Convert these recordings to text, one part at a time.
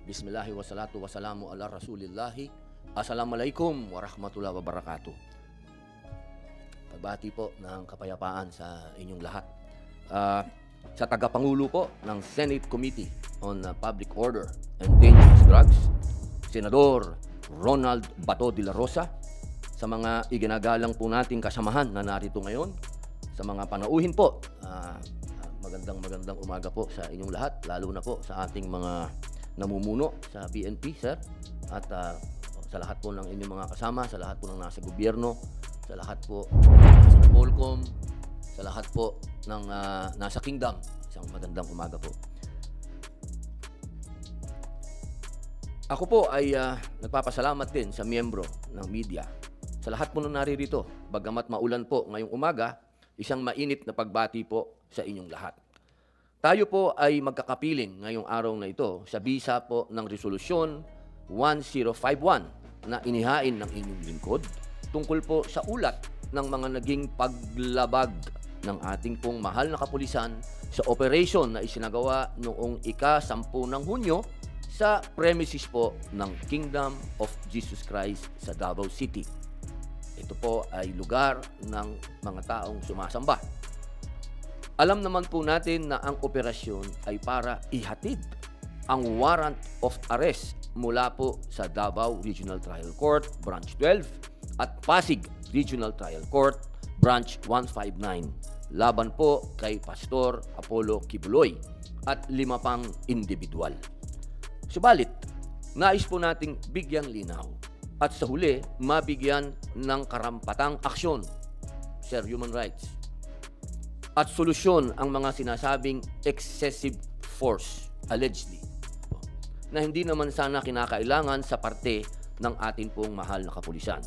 Bismillahi wassalatu wassalamu ala rasulillahi. Assalamualaikum warahmatullahi wabarakatuh. Pagbati po ng kapayapaan sa inyong lahat. Sa tagapangulo po ng Senate Committee on Public Order and Dangerous Drugs, Senador Ronald Bato de la Rosa, sa mga iginagalang po nating kasamahan na narito ngayon, sa mga panauhin po, magandang umaga po sa inyong lahat, lalo na po sa ating mga namumuno sa PNP, sir, at sa lahat po ng inyong mga kasama, sa lahat po ng nasa gobyerno, sa lahat po sa Polcom, sa lahat po ng nasa Kingdom. Isang magandang umaga po. Ako po ay nagpapasalamat din sa miyembro ng media, sa lahat po ng naririto. Bagamat maulan po ngayong umaga, isang mainit na pagbati po sa inyong lahat. Tayo po ay magkakapiling ngayong araw na ito sa bisa po ng Resolusyon 1051 na inihain ng inyong lingkod tungkol po sa ulat ng mga naging paglabag ng ating pong mahal na kapulisan sa operasyon na isinagawa noong ika-10 ng Hunyo sa premises po ng Kingdom of Jesus Christ sa Davao City. Ito po ay lugar ng mga taong sumasamba. Alam naman po natin na ang operasyon ay para ihatid ang warrant of arrest mula po sa Davao Regional Trial Court, Branch 12 at Pasig Regional Trial Court, Branch 159, laban po kay Pastor Apollo Kibuloy at 5 pang individual. Subalit, nais po nating bigyang linaw at sa huli, mabigyan ng karampatang aksyon, Sir, human rights, at solusyon ang mga sinasabing excessive force, allegedly, na hindi naman sana kinakailangan sa parte ng atin pong mahal na kapulisan.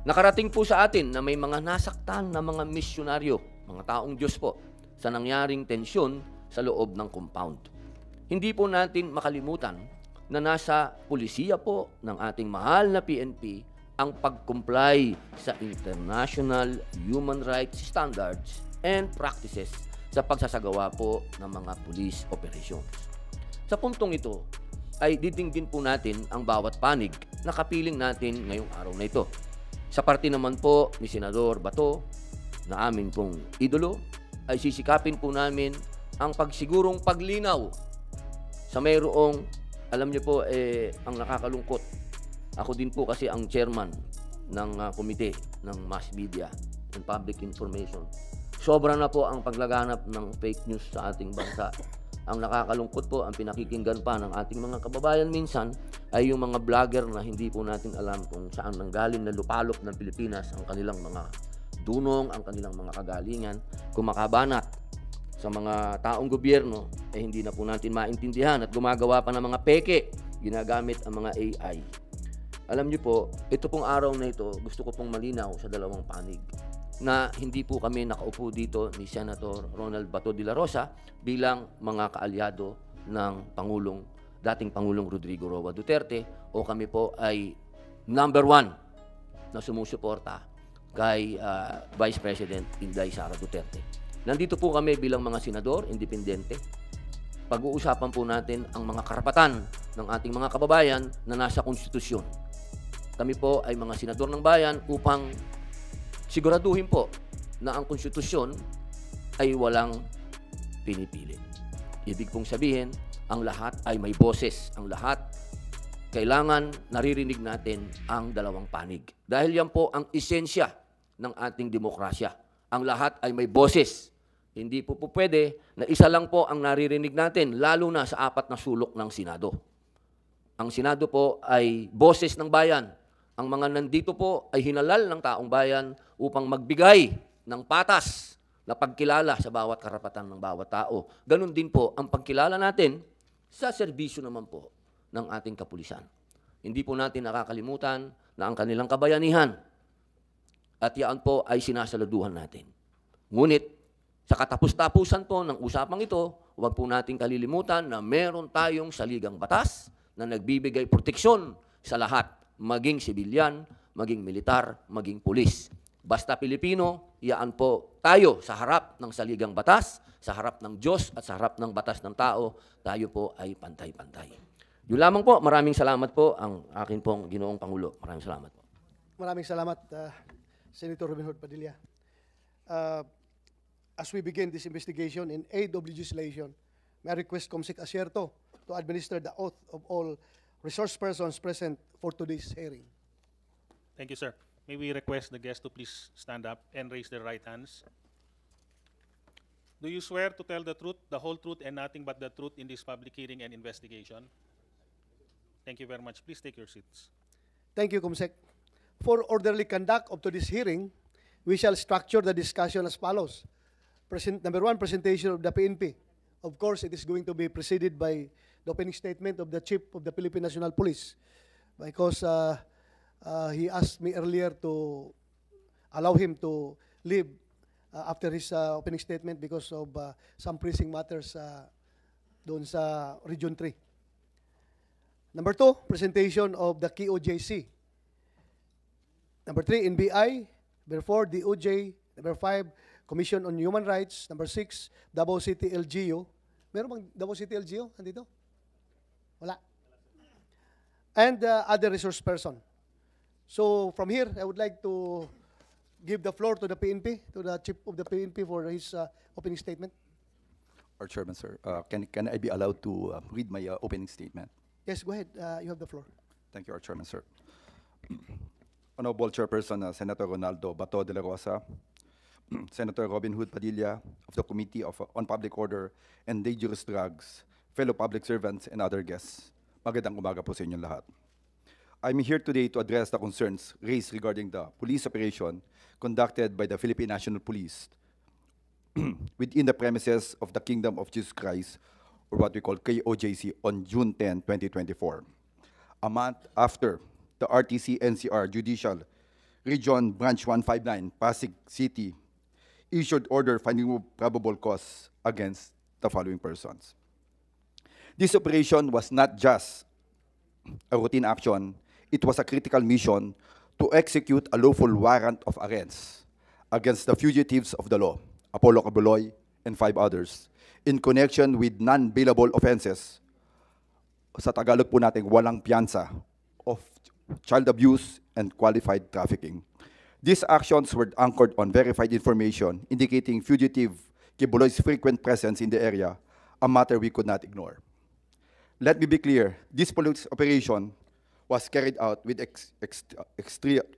Nakarating po sa atin na may mga nasaktan na mga misyonaryo, mga taong Diyos po, sa nangyaring tensyon sa loob ng compound. Hindi po natin makalimutan na nasa pulisiya po ng ating mahal na PNP ang pag-comply sa international human rights standards and practices sa pagsasagawa po ng mga police operations. Sa puntong ito, ay didinggin po natin ang bawat panig na kapiling natin ngayong araw na ito. Sa parte naman po ni Senador Bato, na amin pong idolo, ay sisikapin po namin ang pagsigurong paglinaw sa mayroong, alam niyo po, ang nakakalungkot. Ako din po kasi ang chairman ng komite ng mass media and public information. Sobra na po ang paglaganap ng fake news sa ating bansa. Ang nakakalungkot po, ang pinakikinggan pa ng ating mga kababayan minsan ay yung mga vlogger na hindi po natin alam kung saan nanggaling na lupalop ng Pilipinas ang kanilang mga dunong, ang kanilang mga kagalingan, kumakabanat sa mga taong gobyerno, hindi na po natin maintindihan at gumagawa pa ng mga peke, ginagamit ang mga AI. Alam niyo po, ito pong araw na ito, gusto ko pong malinaw sa dalawang panig na hindi po kami nakaupo dito ni Senator Ronald Bato de la Rosa bilang mga kaalyado ng dating Pangulong Rodrigo Roa Duterte, o kami po ay number 1 na sumusuporta kay Vice President Inday Sara Duterte. Nandito po kami bilang mga senador, independente. Pag-uusapan po natin ang mga karapatan ng ating mga kababayan na nasa konstitusyon. Kami po ay mga senador ng bayan upang siguraduhin po na ang konstitusyon ay walang pinipilit. Ibig pong sabihin, ang lahat ay may boses. Ang lahat, kailangan naririnig natin ang dalawang panig. Dahil yan po ang esensya ng ating demokrasya. Ang lahat ay may boses. Hindi po pwede na isa lang po ang naririnig natin, lalo na sa 4 na sulok ng Senado. Ang Senado po ay boses ng bayan. Ang mga nandito po ay hinalal ng taong bayan upang magbigay ng patas na pagkilala sa bawat karapatan ng bawat tao. Ganon din po ang pagkilala natin sa serbisyo naman po ng ating kapulisan. Hindi po natin nakakalimutan na ang kanilang kabayanihan at yan po ay sinasaluduhan natin. Ngunit sa katapus-tapusan po ng usapang ito, huwag po natin kalilimutan na meron tayong saligang batas na nagbibigay proteksyon sa lahat, maging sibilyan, maging militar, maging pulis. Basta Pilipino, iyaan po tayo sa harap ng saligang batas, sa harap ng Diyos at sa harap ng batas ng tao, tayo po ay pantay-pantay. Yun lamang po, maraming salamat po ang akin pong ginoong Pangulo. Maraming salamat po. Maraming salamat, Senator Robin Hood Padilla. Uh, as we begin this investigation in aid of legislation, may I request Comsec Asierto to administer the oath of all resource persons present for today's hearing. Thank you, sir. May we request the guests to please stand up and raise their right hands? Do you swear to tell the truth, the whole truth, and nothing but the truth in this public hearing and investigation? Thank you very much. Please take your seats. Thank you, Comsec. For orderly conduct of today's hearing, we shall structure the discussion as follows. Number one, presentation of the PNP. Of course, it is going to be preceded by the opening statement of the Chief of the Philippine National Police, because he asked me earlier to allow him to leave after his opening statement because of some pressing matters doon sa Region 3. Number two, presentation of the KOJC. Number three, NBI. Number four, DOJ. Number five, Commission on Human Rights. Number six, Davao City LGU. Meron bang Davao City LGU? Andito? Wala. And other resource person. So from here, I would like to give the floor to the PNP, to the Chief of the PNP for his opening statement. Our Chairman, sir, can I be allowed to read my opening statement? Yes, go ahead. You have the floor. Thank you, our Chairman, sir. Honorable Chairperson Senator Ronaldo Bato de la Rosa, Senator Robin Hood Padilla of the Committee on Public Order and Dangerous Drugs, fellow public servants, and other guests. Magandang umaga po sa inyong lahat. I'm here today to address the concerns raised regarding the police operation conducted by the Philippine National Police within the premises of the Kingdom of Jesus Christ, or what we call KOJC, on June 10, 2024. A month after the RTC-NCR Judicial Region Branch 159, Pasig City, issued order finding probable cause against the following persons. This operation was not just a routine action, it was a critical mission to execute a lawful warrant of arrest against the fugitives of the law, Apollo Caboloy and 5 others, in connection with non-bailable offenses, sa Tagalog po natin, walang piyansa, of child abuse and qualified trafficking. These actions were anchored on verified information indicating fugitive Caboloy's frequent presence in the area, a matter we could not ignore. Let me be clear, this police operation was carried out with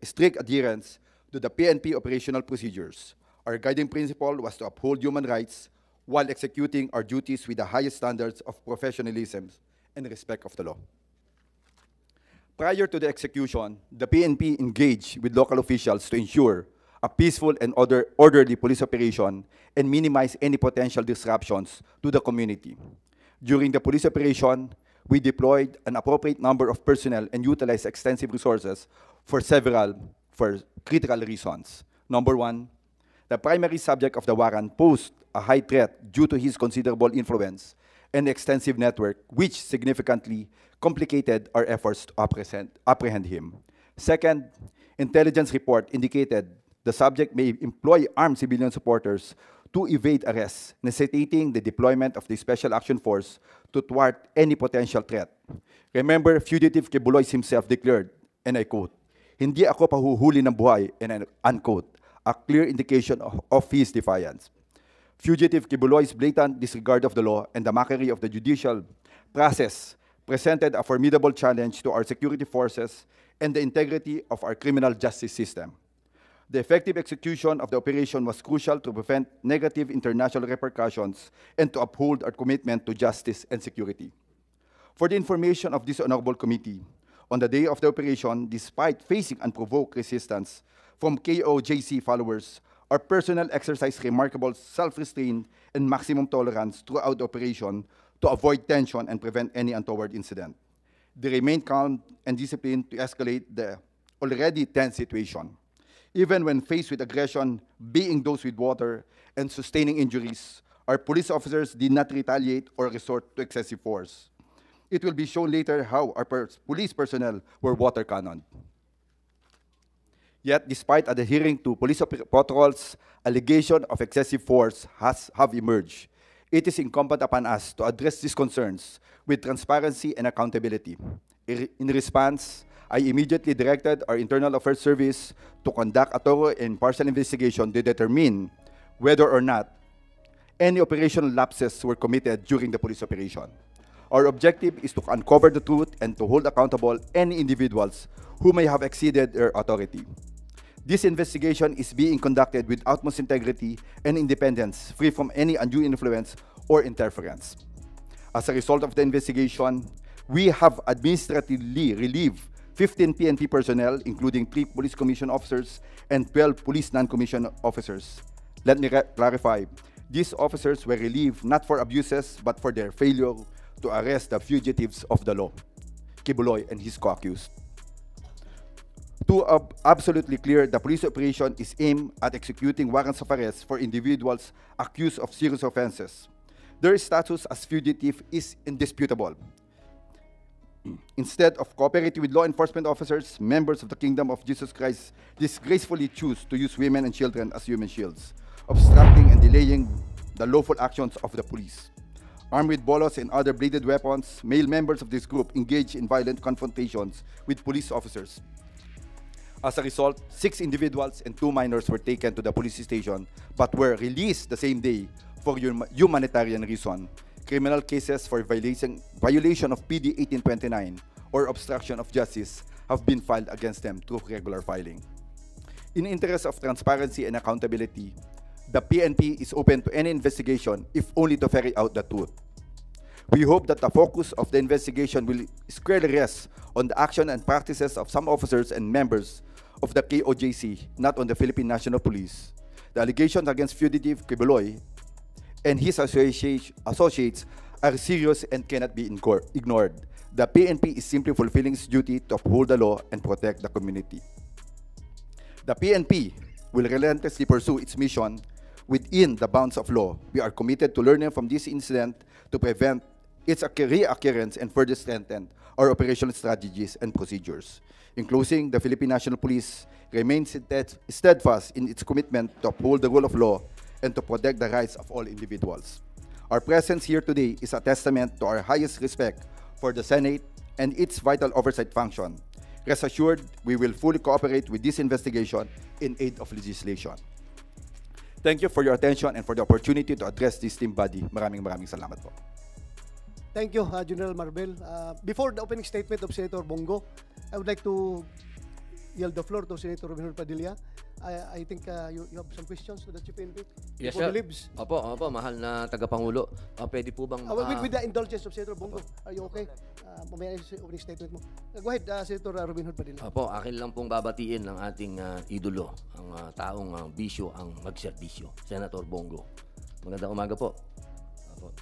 strict adherence to the PNP operational procedures. Our guiding principle was to uphold human rights while executing our duties with the highest standards of professionalism and respect of the law. Prior to the execution, the PNP engaged with local officials to ensure a peaceful and orderly police operation and minimize any potential disruptions to the community. During the police operation, we deployed an appropriate number of personnel and utilized extensive resources for critical reasons. Number one, the primary subject of the warrant posed a high threat due to his considerable influence and extensive network, which significantly complicated our efforts to apprehend him. Second, intelligence report indicated the subject may employ armed civilian supporters to evade arrest, necessitating the deployment of the Special Action Force to thwart any potential threat. Remember, fugitive Caboloy himself declared, and I quote, "Hindi ako pahuhuli ng buhay," and unquote, a clear indication of his defiance. Fugitive Caboloy's blatant disregard of the law and the mockery of the judicial process presented a formidable challenge to our security forces and the integrity of our criminal justice system. The effective execution of the operation was crucial to prevent negative international repercussions and to uphold our commitment to justice and security. For the information of this honorable committee, on the day of the operation, despite facing unprovoked resistance from KOJC followers, our personnel exercised remarkable self-restraint and maximum tolerance throughout the operation to avoid tension and prevent any untoward incident. They remained calm and disciplined to escalate the already tense situation. Even when faced with aggression, being dosed with water, and sustaining injuries, our police officers did not retaliate or resort to excessive force. It will be shown later how our police personnel were water cannoned. Yet, despite adhering to police protocols, allegations of excessive force have emerged. It is incumbent upon us to address these concerns with transparency and accountability. In response, I immediately directed our Internal Affairs Service to conduct a thorough and impartial investigation to determine whether or not any operational lapses were committed during the police operation. Our objective is to uncover the truth and to hold accountable any individuals who may have exceeded their authority. This investigation is being conducted with utmost integrity and independence, free from any undue influence or interference. As a result of the investigation, we have administratively relieved 15 PNP personnel, including 3 police commission officers and 12 police non-commissioned officers. Let me clarify, these officers were relieved not for abuses, but for their failure to arrest the fugitives of the law, Kibuloy and his co-accused. To absolutely clear, the police operation is aimed at executing warrants of arrest for individuals accused of serious offenses. Their status as fugitive is indisputable. Instead of cooperating with law enforcement officers, members of the Kingdom of Jesus Christ disgracefully choose to use women and children as human shields, obstructing and delaying the lawful actions of the police. Armed with bolos and other bladed weapons, male members of this group engage in violent confrontations with police officers. As a result, 6 individuals and 2 minors were taken to the police station but were released the same day for humanitarian reason. Criminal cases for violation of PD 1829 or obstruction of justice have been filed against them through regular filing. In the interest of transparency and accountability, the PNP is open to any investigation if only to ferret out the truth. We hope that the focus of the investigation will squarely rest on the action and practices of some officers and members of the KOJC, not on the Philippine National Police. The allegations against fugitive Kibuloy and his associates are serious and cannot be ignored. The PNP is simply fulfilling its duty to uphold the law and protect the community. The PNP will relentlessly pursue its mission within the bounds of law. We are committed to learning from this incident to prevent its reoccurrence and further strengthen our operational strategies and procedures. In closing, the Philippine National Police remains steadfast in its commitment to uphold the rule of law and to protect the rights of all individuals. Our presence here today is a testament to our highest respect for the Senate and its vital oversight function. Rest assured, we will fully cooperate with this investigation in aid of legislation. Thank you for your attention and for the opportunity to address this team body. Maraming salamat po. Thank you, General Marbel. Before the opening statement of Senator Bongo, I would like to yield the floor to Senator Robin Hood Padilla. I think you have some questions to the Chief PNP. Yes, before sir. he leaves. Opo, mahal na tagapangulo. Pwede po bang... With the indulgence of Senator Bongo, are you okay? Mamaya yung opening statement mo. Go ahead, Senator Robin Hood Padilla. Opo, akin lang pong babatiin ng ating idolo, ang taong bisyo, ang magserbisyo, Senator Bongo. Magandang umaga po. Opo.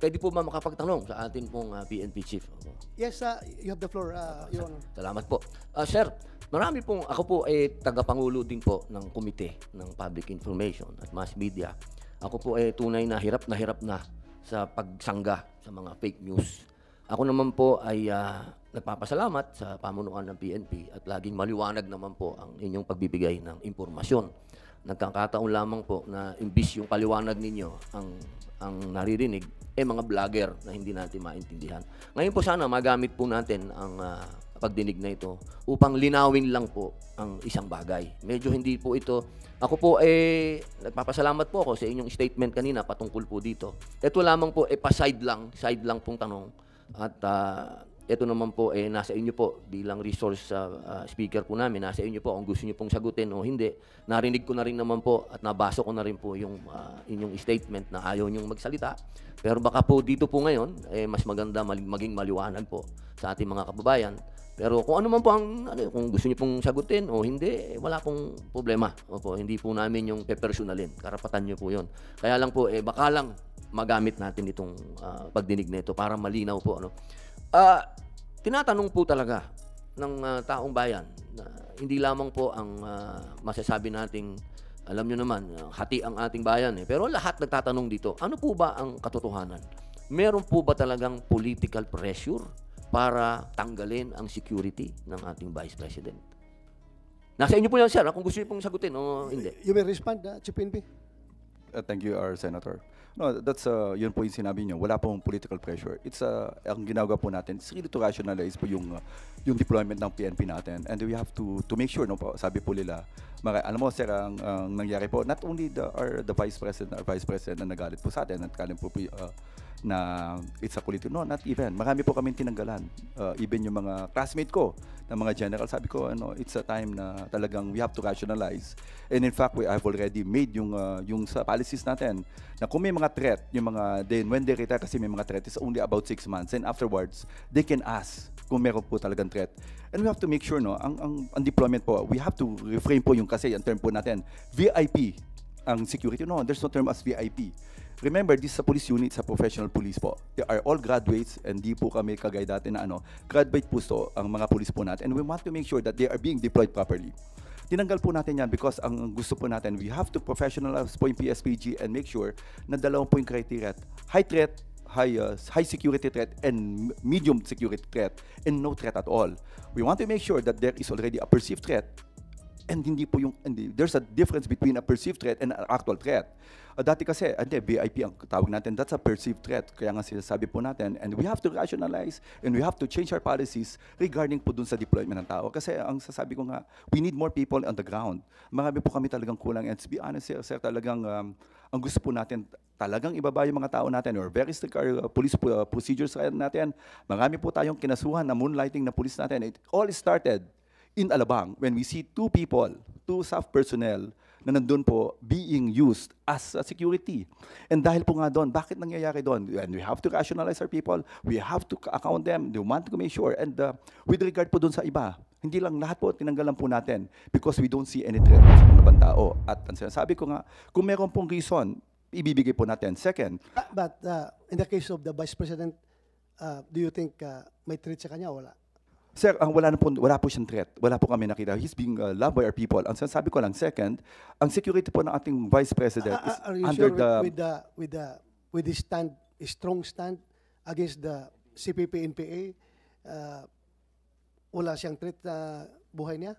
Pwede po ba makapagtanong sa atin pong PNP Chief? Opo. Yes, you have the floor, Your Honor. Salamat po. Sir, ako po ay tagapangulo din po ng Komite ng Public Information at Mass Media. Ako po ay tunay na hirap na sa pagsangga sa mga fake news. Ako naman po ay nagpapasalamat sa pamunuan ng PNP at laging maliwanag naman po ang inyong pagbibigay ng impormasyon. Nagkakataon lamang po na imbis yung paliwanag ninyo ang naririnig, mga vlogger na hindi natin maintindihan. Ngayon po sana magamit po natin ang pagdinig na ito upang linawin lang po ang isang bagay. Medyo hindi po ito, ako po nagpapasalamat po ako sa inyong statement kanina patungkol po dito. Ito lamang po side lang pong tanong at ito naman po nasa inyo po bilang resource speaker po namin, nasa inyo po kung gusto niyo pong sagutin o hindi. Narinig ko na rin naman po at nabasa ko na rin po yung inyong statement na ayaw niyong magsalita. Pero baka po dito po ngayon, mas maganda maging maliwanag po sa ating mga kababayan. Pero kung ano man po kung gusto niyo pong sagutin o hindi, wala pong problema. Opo, hindi po namin yung pepersonalin. Karapatan niyo po yun. Kaya lang po, baka lang magamit natin itong pagdinig na ito para malinaw po. Tinatanong po talaga ng taong bayan na hindi lamang po ang masasabi nating, alam nyo naman, hati ang ating bayan. Pero lahat nagtatanong dito, ano po ba ang katotohanan? Meron po ba talagang political pressure para tanggalin ang security ng ating Vice President? Nasa inyo po yan, sir, kung gusto niyo pong sagutin o hindi. You may respond, Chief PNP. Thank you, our Senator. No, that's yun po yung sinabi niyo. Wala pong political pressure. It's ang ginagawa po natin is really to rationalize po yung deployment ng PNP natin. And we have to make sure, no po, sabi po nila, alam mo sir, ang nangyari po, not only the vice president na nagalit po sa atin at kalim po na it's a political, no, not even. Marami po kaming tinanggalan. Even yung mga classmate ko, na mga general, sabi ko, it's a time na talagang we have to rationalize. And in fact, I've already made yung sa policies natin, na kung may mga threat, when they retire kasi may mga threat, it's only about 6 months. And afterwards, they can ask kung meron po talagang threat. And we have to make sure, no, ang deployment po, we have to reframe po yung kasi, ang term po natin, VIP, ang security. No, there's no term as VIP. Remember, this is a police unit, sa professional police po. They are all graduates, and di po kami kagaya dati na graduate po ang mga police po natin. And we want to make sure that they are being deployed properly. Tinanggal po natin yan because ang gusto po natin, we have to professionalize po yung PSPG and make sure na dalawang po yung criteria. High threat, high security threat, and medium security threat, and no threat at all. We want to make sure that there is already a perceived threat, and there's a difference between a perceived threat and an actual threat. Dati kasi, VIP ang tawag natin, that's a perceived threat. Kaya nga sinasabi po natin, and we have to rationalize, and we have to change our policies regarding po dun sa deployment ng tao. Kasi ang sasabi ko nga, we need more people on the ground. Marami po kami talagang kulang, and to be honest, sir, talagang ang gusto po natin, talagang ibaba yung mga tao natin, or very strict our police procedures natin. Marami po tayong kinasuhan na moonlighting na police natin. It all started in Alabang when we see two staff personnel na nandun po being used as a security. And dahil po nga doon, bakit nangyayari doon? And we have to rationalize our people, we have to account them, we want to make sure. And with regard po doon sa iba, hindi lang lahat po, tinanggalan po natin because we don't see any threat sa mga ibang tao. At ang sinasabi ko nga, kung meron pong reason, ibibigay po natin. Second, But in the case of the Vice President, do you think may threat sa kanya o wala? sir, wala po siyang threat. Wala po kami nakita. He's being loved by our people. Ang sinasabi ko lang, second, ang security po ng ating Vice President is Are you under sure the... with the stand, a strong stand against the CPP NPA, wala siyang threat na buhay niya?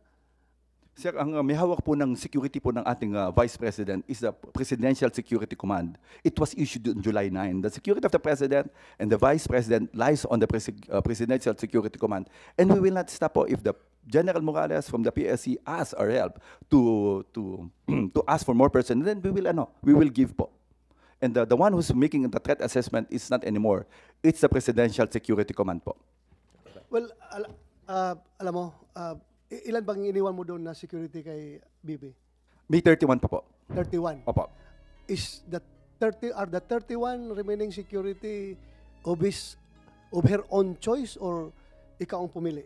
Sir, ang may hawak po ng security po ng ating Vice President is the Presidential Security Command. It was issued on July 9. The security of the President and the Vice President lies on the Presidential Security Command. And we will not stop po if the General Morales from the PSC asks our help to ask for more personnel, then we will give po. And the one who's making the threat assessment is not anymore. It's the Presidential Security Command po. Well, alam mo, ilan bang iniwan mo doon na security kay Bibi? May 31 pa po. 31. Opo. Are the 31 remaining security of her own choice or ikaw ang pumili?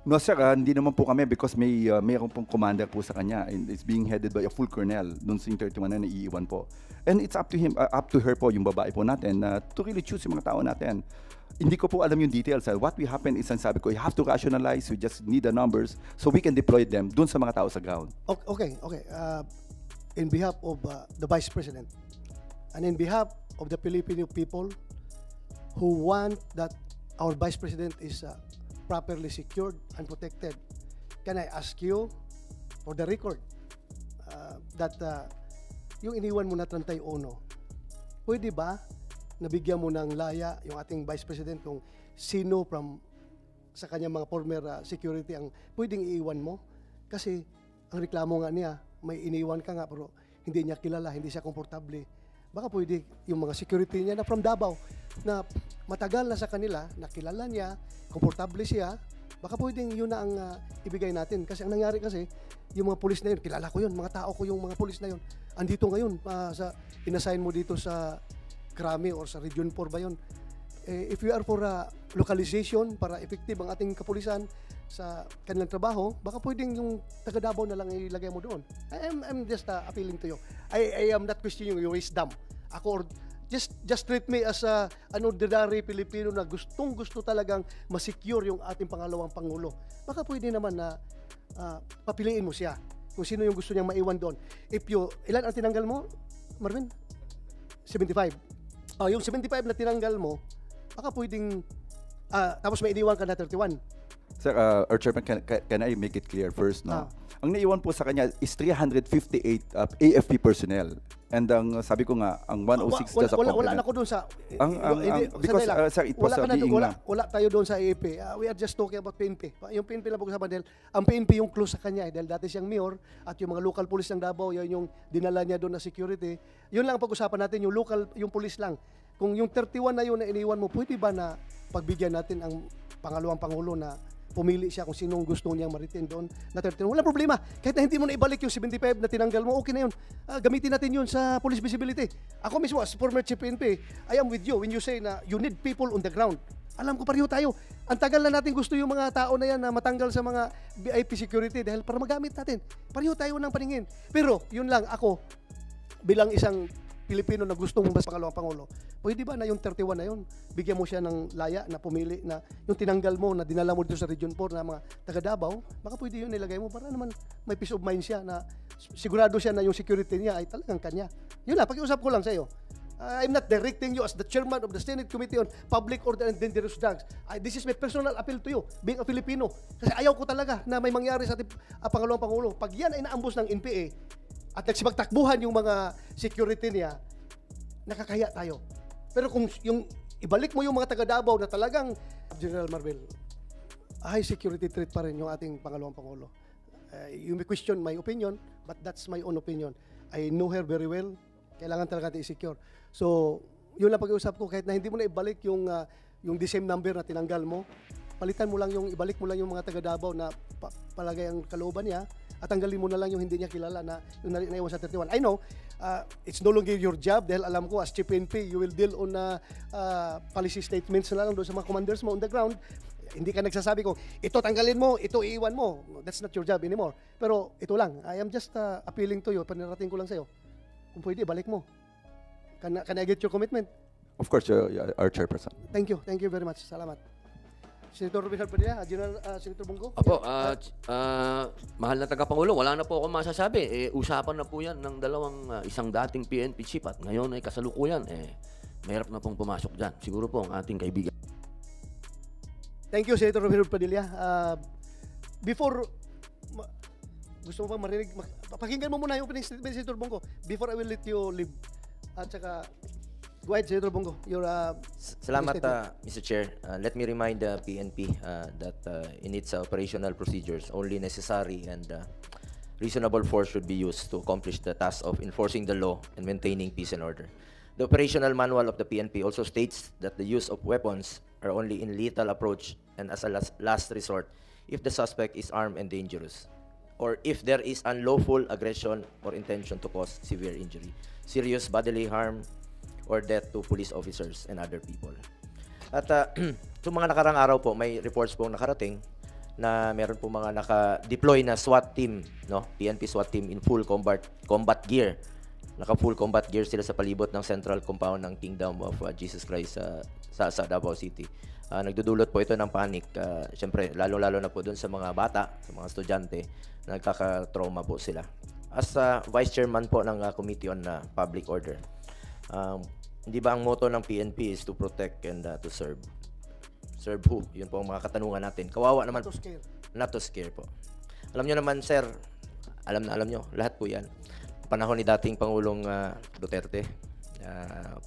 No sir, hindi naman po kami because mayroon pong commander po sa kanya and it's being headed by a full colonel dun sa 31 na naiiwan po. And it's up to him, up to her po, yung babae po natin to really choose yung mga tao natin. Hindi ko po alam yung details. What will happen is, ang sabi ko, you have to rationalize, we just need the numbers so we can deploy them dun sa mga tao sa ground. Okay. In behalf of the Vice President and in behalf of the Filipino people who want that our Vice President is properly secured and protected, can I ask you for the record that yung iniwan mo na 31, pwede ba nabigyan mo ng laya yung ating Vice President kung sino sa kanyang mga former security ang pwedeng iiwan mo? Kasi ang reklamo nga niya, may iniwan ka nga pero hindi niya kilala, hindi siya komportable. Baka pwede yung mga security niya na from Davao na matagal na sa kanila, nakilala niya, komportable siya, baka pwedeng yun na ang ibigay natin. Kasi ang nangyari kasi, yung mga pulis na yun, kilala ko yun, mga tao ko yung mga pulis na yun. Andito ngayon, inassign mo dito sa Krami or sa Region 4 ba yun? If you are for localization para effective ang ating kapulisan sa kanilang trabaho, baka pwedeng yung taga Davao na lang ilagay mo doon. I'm just appealing to you. I am not questioning your wisdom. Ako, just treat me as an ordinary Pilipino na gusto talagang masecure yung ating pangalawang Pangulo. Baka pwede naman na papiliin mo siya kung sino yung gusto niyang maiwan doon. Ilan ang tinanggal mo, Marvin? 75. Yung 75 na tinanggal mo, baka pwedeng, tapos may iniwan ka na 31. Sir, our chairman, can I make it clear first, no? Ang naiwan po sa kanya is 358 AFP personnel. And ang sabi ko nga, ang 106 just a wala complement. na ko doon sa Because, sandali lang. sir, it was wala, ka na, being wala tayo doon sa AFP. We are just talking about PNP. Yung PNP lang pag-usapan dahil ang PNP yung close sa kanya dahil dati siyang mayor at yung mga local police ng Davao, yun yung dinala niya doon na security. Yun lang ang pag-usapan natin, yung local, yung police lang. Kung yung 31 na yun na iniwan mo, pwede ba na pagbigyan natin ang pangalawang pangulo na pumili siya kung sinong gusto niyang maritin doon na 31. Wala problema. Kahit na hindi mo na ibalik yung 75 na tinanggal mo, okay na yun. Gamitin natin yun sa police visibility. Ako mismo, as former chief PNP, I am with you when you say na you need people on the ground. Alam ko pareho tayo. Ang tagal na natin gusto yung mga tao na yan na matanggal sa mga VIP security dahil para magamit natin. Pareho tayo ng paningin. Pero, yun lang, ako, bilang isang Pilipino na gustong mas pangalawang pangulo, pwede ba na yung 31 na yun, bigyan mo siya ng laya na pumili na yung tinanggal mo, na dinala mo dito sa Region 4 na mga taga Davao, baka pwede yun nilagay mo para naman may peace of mind siya na sigurado siya na yung security niya ay talagang kanya. Yun lang, pag-iusap ko lang sa iyo. I'm not directing you as the chairman of the Senate Committee on Public Order and Dangerous Drugs. This is my personal appeal to you, being a Filipino. Kasi ayaw ko talaga na may mangyari sa ating pangalawang pangulo. Pag yan ay naambos ng NPA, at nagsibagtakbuhan yung mga security niya, nakakahiya tayo. Pero kung yung ibalik mo yung mga taga Davao na talagang General Marvel, high security threat pa rin yung ating pangalawang pangulo. You may question my opinion, but that's my own opinion. I know her very well. Kailangan talaga natin i-secure. So, yun lang pag-iusap ko. Kahit na hindi mo na ibalik yung the same number na tinanggal mo, palitan mo lang yung, ibalik mo lang yung mga taga Davao na palagay ang kalooban niya, at tanggalin mo na lang yung hindi niya kilala na yung naiwan sa 31. I know, it's no longer your job dahil alam ko as Chief PNP, you will deal on policy statements na lang doon sa mga commanders mo on the ground. Hindi ka nagsasabi kung ito tanggalin mo, ito iiwan mo. That's not your job anymore. Pero ito lang, I am just appealing to you, panirating ko lang sa'yo. Kung pwede, balik mo. Can I get your commitment? Of course, our chairperson. Thank you very much. Salamat. Senator Robin Padilla, General Senator Bongo. Opo, mahal na tagapangulo, wala na po ako masasabi. Usapan na po yan ng isang dating PNP chief at ngayon ay kasalukuyan. Mahirap na pong pumasok dyan. Siguro po ang ating kaibigan. Thank you, Senator Robin Padilla. Before, gusto mo bang marinig? Pakinggan mo muna yung opening statement, Senator Bongo, before I will let you leave. At saka, go ahead, Senator Bongo. Your Salamat, Mr. Chair. Let me remind the PNP that in its operational procedures, only necessary and reasonable force should be used to accomplish the task of enforcing the law and maintaining peace and order. The operational manual of the PNP also states that the use of weapons are only in lethal approach and as a last resort if the suspect is armed and dangerous, or if there is unlawful aggression or intention to cause severe injury, serious bodily harm, or death to police officers and other people. At sa mga nakarang araw po, may reports po nakarating na meron po mga naka-deploy na SWAT team, no? PNP SWAT team in full combat gear. Naka-full combat gear sila sa palibot ng central compound ng Kingdom of Jesus Christ sa Davao City. Nagdudulot po ito ng panic. Siyempre, lalo-lalo na po doon sa mga bata, sa mga estudyante, nagkaka-trauma po sila. As Vice Chairman po ng Committee on Public Order, hindi ba ang motto ng PNP is to protect and to serve? Serve who? Yun po ang mga katanungan natin. Kawawa naman. Not to scare. Not to scare po. Alam nyo naman, sir, alam nyo, lahat po yan. Panahon ni dating Pangulong Duterte,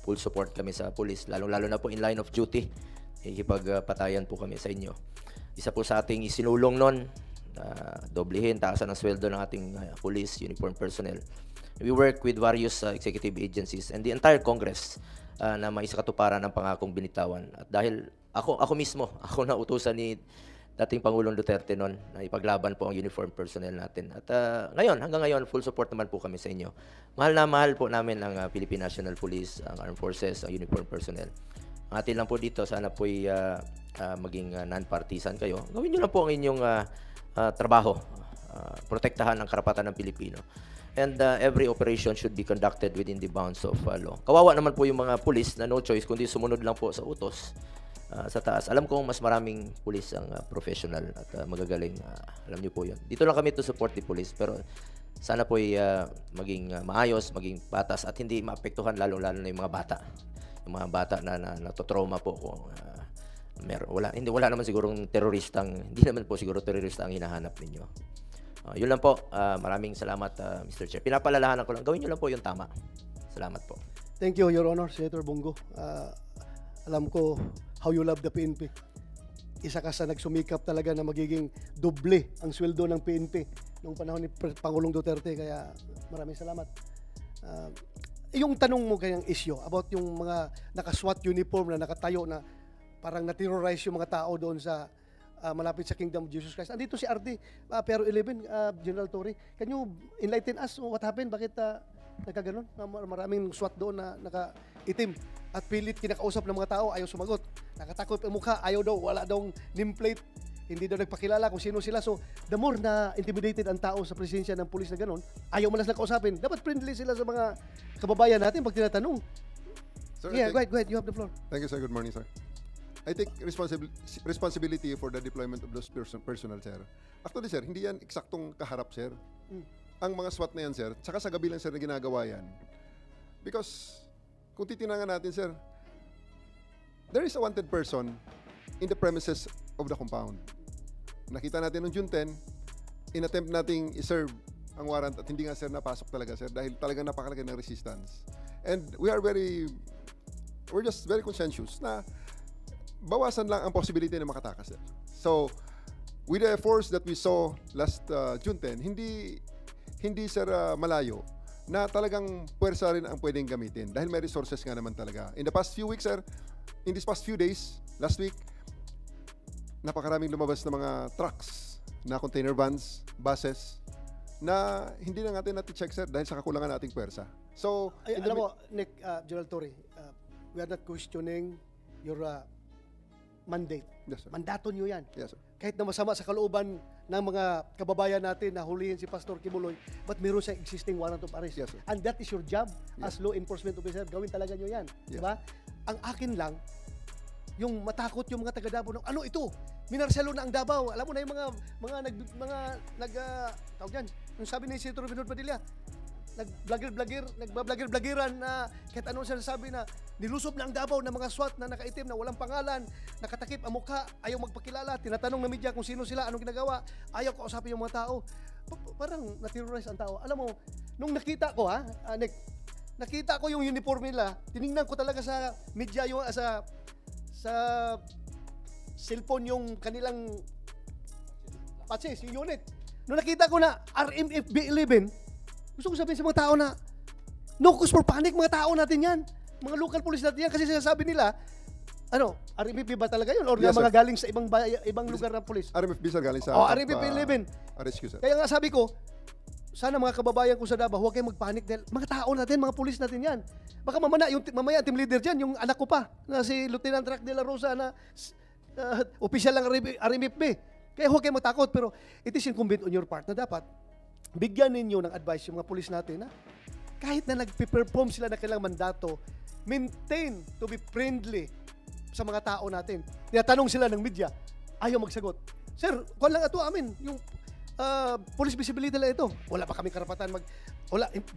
full support kami sa police, lalo-lalo na po in line of duty. Ikipagpatayan po kami sa inyo. Isa po sa ating isinulong nun, doblehin, taasan ang sweldo ng ating police, uniform personnel. We work with various executive agencies and the entire Congress na maisakatuparan ng pangakong binitawan. At dahil ako mismo, ako na utusan ni dating Pangulong Duterte noon na ipaglaban po ang uniform personnel natin. At hanggang ngayon, full support naman po kami sa inyo. Mahal na mahal po namin ang Philippine National Police, ang Armed Forces, ang uniform personnel. Ang atin lang po dito, sana po'y maging non-partisan kayo. Gawin nyo lang po ang inyong trabaho. Protektahan ang karapatan ng Pilipino. And every operation should be conducted within the bounds of law. Kawawa naman po yung mga pulis na no choice kundi sumunod lang po sa utos sa taas. Alam kong mas maraming pulis ang professional at magagaling. Alam niyo po yun. Dito lang kami to support the police, pero sana po maging maayos, maging patas at hindi maapektuhan lalo-lalo na yung mga bata. Yung mga bata na natotrauma po kung Wala naman sigurong hindi naman po siguro terorista ang hinahanap ninyo. Yun lang po. Maraming salamat, Mr. Chair. Pinapalalahanan ko lang, gawin nyo lang po yung tama. Salamat po. Thank you, Your Honor, Senator Bongo. Alam ko how you love the PNP. Isa ka sa nagsumikap talaga na magiging doble ang sweldo ng PNP noong panahon ni Pangulong Duterte. Kaya maraming salamat. Yung tanong mo kayang issue about yung mga naka-SWAT uniform na nakatayo na parang na-terrorize yung mga tao doon sa malapit sa Kingdom of Jesus Christ. Andito si RD, pero 11, General Torre. Can you enlighten us what happened? Bakit nagkaganon? Maraming SWAT doon na naka-itim at pilit kinakausap ng mga tao, ayaw sumagot. Nakatakot ang mukha, ayaw daw, wala daw nameplate. Hindi daw nagpakilala kung sino sila. So, the more na intimidated ang tao sa presensya ng pulis na gano'n, ayaw malas na kausapin. Dapat friendly sila sa mga kababayan natin pag tinatanong. Sir, Yeah, go ahead. You have the floor. Thank you, sir. Good morning, sir. I take responsibility for the deployment of those personnel, sir. Actually, sir, hindi yan eksaktong kaharap, sir. Ang mga SWAT na yan, sir, tsaka sa gabi lang, sir, na ginagawa yan. Because, kung titinangan natin, sir, there is a wanted person in the premises of the compound. Nakita natin noong June 10, in-attempt nating i-serve ang warrant at hindi nga, sir, napasok talaga, sir, dahil talagang napakalaki ng resistance. And we're just very conscientious na bawasan lang ang possibility na makatakas, sir. So, with the force that we saw last June 10, hindi sir malayo na talagang puwersa rin ang pwedeng gamitin dahil may resources nga naman talaga. In the past few weeks, sir, in these past few days, last week, napakaraming lumabas na mga trucks, na container vans, buses, na hindi na natin check, sir, dahil sa kakulangan nating puwersa. So, Ay, alam mo, Nick, General Torre, we are not questioning your mandate. Yes, sir. Mandato nyo yan. Yes, sir. Kahit na masama sa kalooban ng mga kababayan natin na hulihin si Pastor Kibuloy, but meron siyang existing warrant of arrest. Yes, sir. And that is your job as law enforcement officer. Gawin talaga nyo yan. Yes. Diba? Ang akin lang, yung matakot yung mga taga Davao, ano ito? Minarselo na ang Davao. Alam mo na yung tawag yan, yung sabi ni Senator Robin Hood Padilla, nagbablager-blageran na kahit anong sinasabi na nilusob na ang Davao ng mga SWAT na nakaitim na walang pangalan, nakatakip ang mukha, ayaw magpakilala, tinatanong ng media kung sino sila, anong ginagawa, ayaw kausapin yung mga tao. Parang na-terrorize ang tao. Alam mo, nung nakita ko Nick, nakita ko yung uniform nila, tiningnan ko talaga sa media yung sa cellphone yung kanilang patches, yung unit. Nung nakita ko na RMF B11, gusto ko sabihin sa mga tao na no cause for panic, mga tao natin yan. Mga local police natin yan kasi sinasabi nila, RMF ba talaga yun? Or Yes, mga sir. galing sa ibang lugar ng police? RMFB, sir, galing sa RMF B11. rescue, sir. Kaya nga sabi ko, sana mga kababayan ko sa Davao, huwag kayong magpanik dahil mga tao natin, mga pulis natin yan. Baka mamaya team leader dyan, yung anak ko pa, na si Lieutenant Rack de la Rosa na opisyal lang RMFB. Kaya huwag kayong matakot, pero it is incumbent on your part na dapat bigyan ninyo ng advice yung mga pulis natin na kahit na nag-perform sila na kailang mandato, maintain to be friendly sa mga tao natin. Tinatanong sila ng media, ayaw magsagot. Sir, kung lang ito amin, yung police visibility lang ito. Wala pa kami karapatan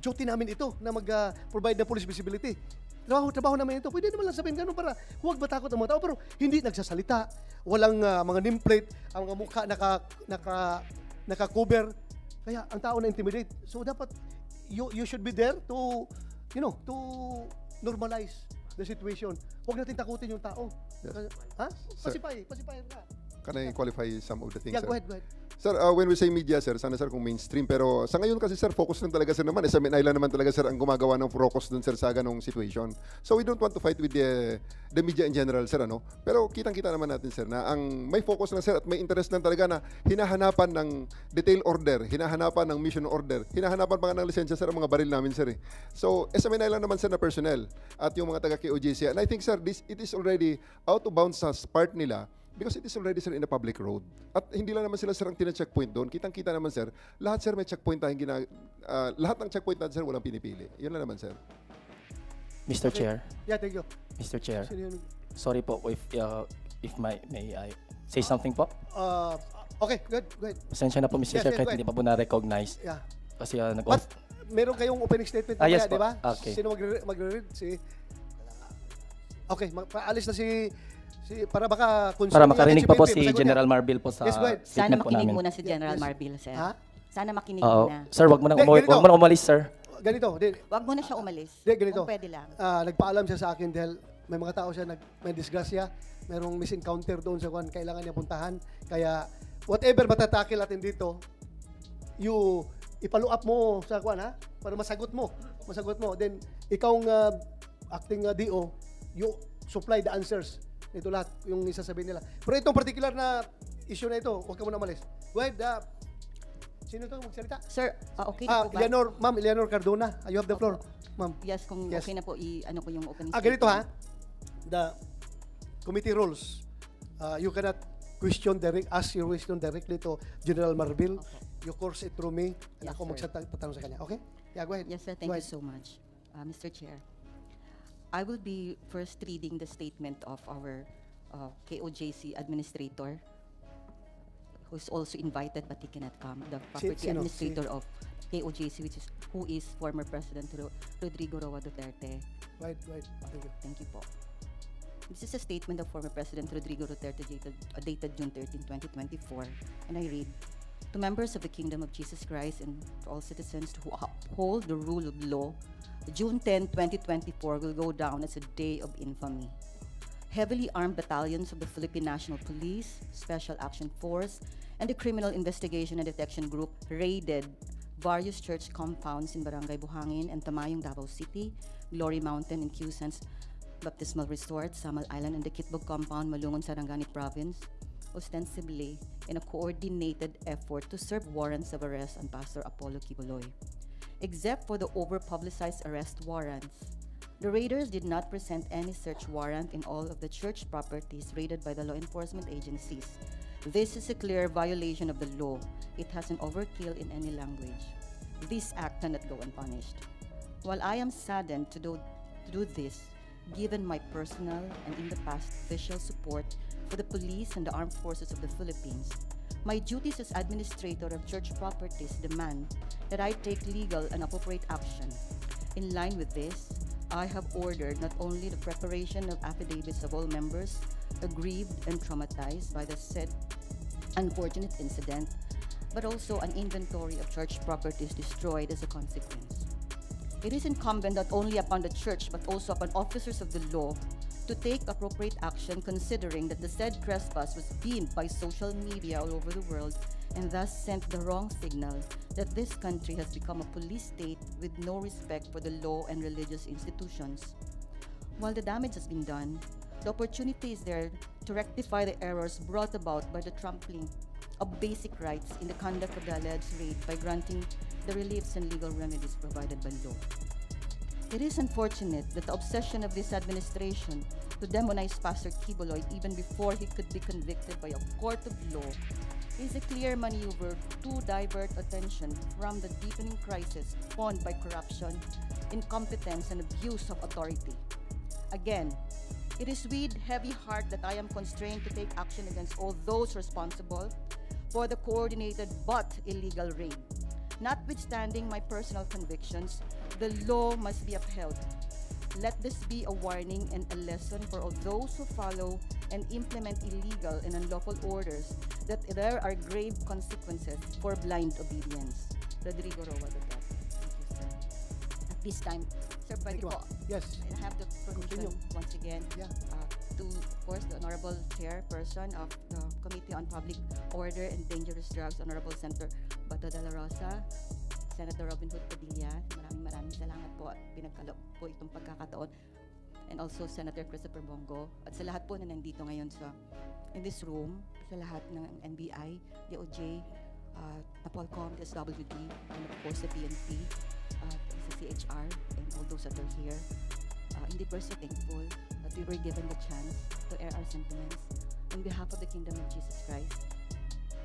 duty namin ito na mag-provide ng police visibility. Trabaho namin ito. Pwede naman lang sabihin ganun para huwag matakot ang mga tao, pero hindi nagsasalita. Walang mga nameplate, ang mga mukha naka-cover. Kaya ang tao na-intimidate. So dapat you should be there to to normalize the situation. Huwag natin takutin yung tao. Yes. Ha? Sir. Pasipay ka. Can I qualify some of the things, Yeah, sir? go ahead. Sir, when we say media, sir, sana, sir, kung mainstream. Pero sa ngayon kasi, sir, focus lang talaga, sir, naman. Sa Island naman talaga, sir, ang gumagawa ng focus dun, sir, sa ganong situation. So we don't want to fight with the media in general, sir, Pero kitang-kita naman natin, sir, na ang may focus lang, sir, at may interest lang talaga na hinahanapan ng detail order, hinahanapan ng mission order, hinahanapan pa nga ng lisensya, sir, ang mga baril namin, sir. So, SMNI lang naman, sir, na personnel at yung mga taga-KOJC. And I think, sir, it is already out of bounds sa part nila because it is already, sir, in a public road. At hindi lang naman sila, sir, ang tina-checkpoint doon. Kitang-kita naman, sir, lahat, sir, may checkpoint tayong lahat ng checkpoint natin, sir, walang pinipili. Yun lang naman, sir. Mr. Chair, Yeah, thank you. Mr. Chair, Sino yun? sorry po if may I say something po? Okay, go ahead. Pasensya na po, Yes, Mr. Chair, yes, kahit go hindi pa po na-recognize. Yeah. Kasi But meron kayong opening statement yes di po. ba? Okay. Sino magre-read? Okay, paalis na si para baka Para makarinig pa po PNP, si masagot niya. General Marbil po sa Yes, go ahead. Sana statement po makinig namin. muna si General Yes. Marbil, sir. Ha? Sana makinig Oo. muna. Sir, wag mo na Hindi, ganito. umalis, sir. Ganito, Wag mo na siya umalis. ganito. Kung pwede lang. Nagpaalam siya sa akin dahil may mga tao siya, may disgrasya, mayroong misencounter doon sa kwan, kailangan niya puntahan. Kaya, whatever matatakil natin dito, ipalo up mo sa kwan, ha? Para masagot mo. Then, ikaw ang acting DO, you supply the answers. Ito lahat, yung isasabihin nila. Pero itong particular na issue na ito, huwag ka muna malis. Go ahead, sino ito magsalita? Sir, okay na po ba? Ma'am Eleanor Cardona, you have the floor. Ma'am. Yes, kung Yes. okay na po, ano ko yung opening Ganito ha. statement. The committee rules. You cannot ask your question directly to General Marbil. You course it through me. And Yes, ako sir. magtatanong sa kanya. Okay? Yeah, go ahead. Yes, sir. Go Thank you ahead. so much. Mr. Chair, I will be first reading the statement of our KOJC administrator, who's also invited but he cannot come. The property sino? administrator of KOJC, who is former President Rodrigo Roa Duterte. Go ahead. Thank you. Thank you po. This is a statement of former President Rodrigo Duterte dated June 13, 2024, and I read, to members of the Kingdom of Jesus Christ and to all citizens who uphold the rule of law, June 10, 2024 will go down as a day of infamy. Heavily armed battalions of the Philippine National Police, Special Action Force, and the Criminal Investigation and Detection Group raided various church compounds in Barangay Buhangin and Tamayong, Davao City, Glory Mountain and Cusans Baptismal Resort, Samal Island, and the Kitbog Compound, Malungon, Sarangani Province, ostensibly in a coordinated effort to serve warrants of arrest on Pastor Apollo Kibuloy. Except for the over-publicized arrest warrants, the raiders did not present any search warrant in all of the church properties raided by the law enforcement agencies. This is a clear violation of the law. It has an overkill in any language. This act cannot go unpunished. While I am saddened to do this, given my personal and in the past official support for the police and the armed forces of the Philippines, my duties as administrator of church properties demand that I take legal and appropriate action. In line with this, I have ordered not only the preparation of affidavits of all members aggrieved and traumatized by the said unfortunate incident, but also an inventory of church properties destroyed as a consequence. It is incumbent not only upon the church but also upon officers of the law to take appropriate action, considering that the said trespass was beamed by social media all over the world and thus sent the wrong signal that this country has become a police state with no respect for the law and religious institutions. While the damage has been done, the opportunity is there to rectify the errors brought about by the trampling of basic rights in the conduct of the alleged raid by granting the reliefs and legal remedies provided by law. It is unfortunate that the obsession of this administration to demonize Pastor Kibuloy even before he could be convicted by a court of law is a clear maneuver to divert attention from the deepening crisis spawned by corruption, incompetence, and abuse of authority. Again, it is with heavy heart that I am constrained to take action against all those responsible for the coordinated but illegal raid. Notwithstanding my personal convictions, the law must be upheld. Let this be a warning and a lesson for all those who follow and implement illegal and unlawful orders, that there are grave consequences for blind obedience. Rodrigo Roa Duterte. Thank you, sir. At this time, sir, pwede Thank you, po, ma'am. Yes. I have the permission Continue. once again Yeah. to, of course, the Honorable Chairperson of the Committee on Public Order and Dangerous Drugs, Honorable Senator Bato de la Rosa, Senator Robin Hood Padilla, maraming salamat po at pinagkaloob po itong pagkakataon, and also Senator Christopher Bongo, at sa lahat po na nandito ngayon in this room, sa lahat ng NBI, DOJ, Napolcom, SWD, and of course the PNP, sa CHR, and all those that are here. Indeed, we're so thankful that we were given the chance to air our sentiments on behalf of the Kingdom of Jesus Christ.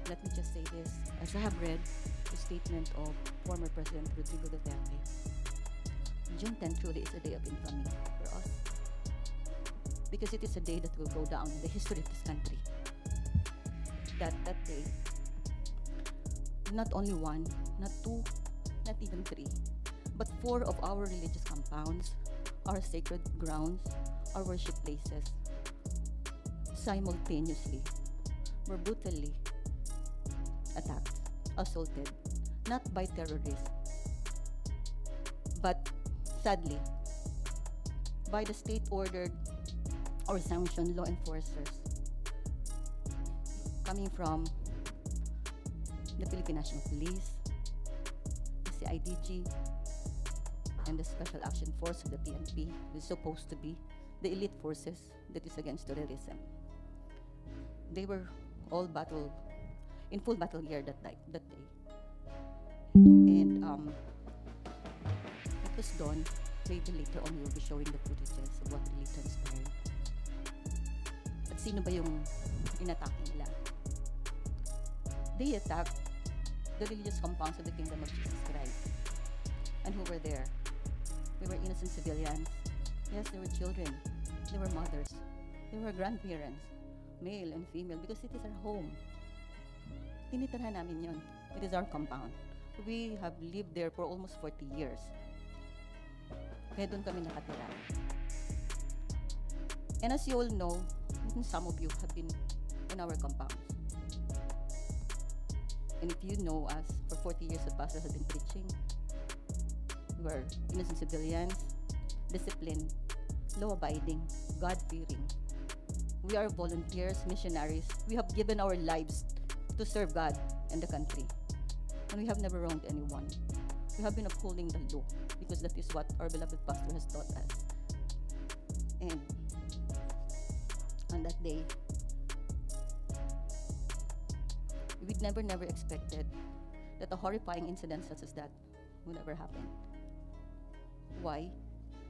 Let me just say this, as I have read the statement of former President Rodrigo Duterte, June 10 truly is a day of infamy for us, because it is a day that will go down in the history of this country. That day, not only one, not two, not even three, but 4 of our religious compounds, our sacred grounds, our worship places, simultaneously were brutally attacked, assaulted, not by terrorists, but sadly, by the state-ordered or sanctioned law enforcers coming from the Philippine National Police, the CIDG, and the Special Action Force of the PNP, which is supposed to be the elite forces that is against terrorism. They were all in full battle gear that day. And it was done. Maybe later on we'll be showing the footages of what really transpired. At sino ba yung inatake nila? They attacked the religious compounds of the Kingdom of Jesus Christ. And who were there? We were innocent civilians. Yes, there were children. There were mothers. There were grandparents, male and female, because it is our home. Tinitirhan namin yun. It is our compound. We have lived there for almost 40 years. Kaya doon kami nakatira. And as you all know, some of you have been in our compounds. And if you know us, for 40 years the pastor has been preaching. We were innocent civilians, disciplined, law-abiding, God-fearing. We are volunteers, missionaries. We have given our lives to serve God and the country. And we have never wronged anyone. We have been upholding the law because that is what our beloved pastor has taught us. And on that day, we never expected that a horrifying incident such as that would ever happen. Why?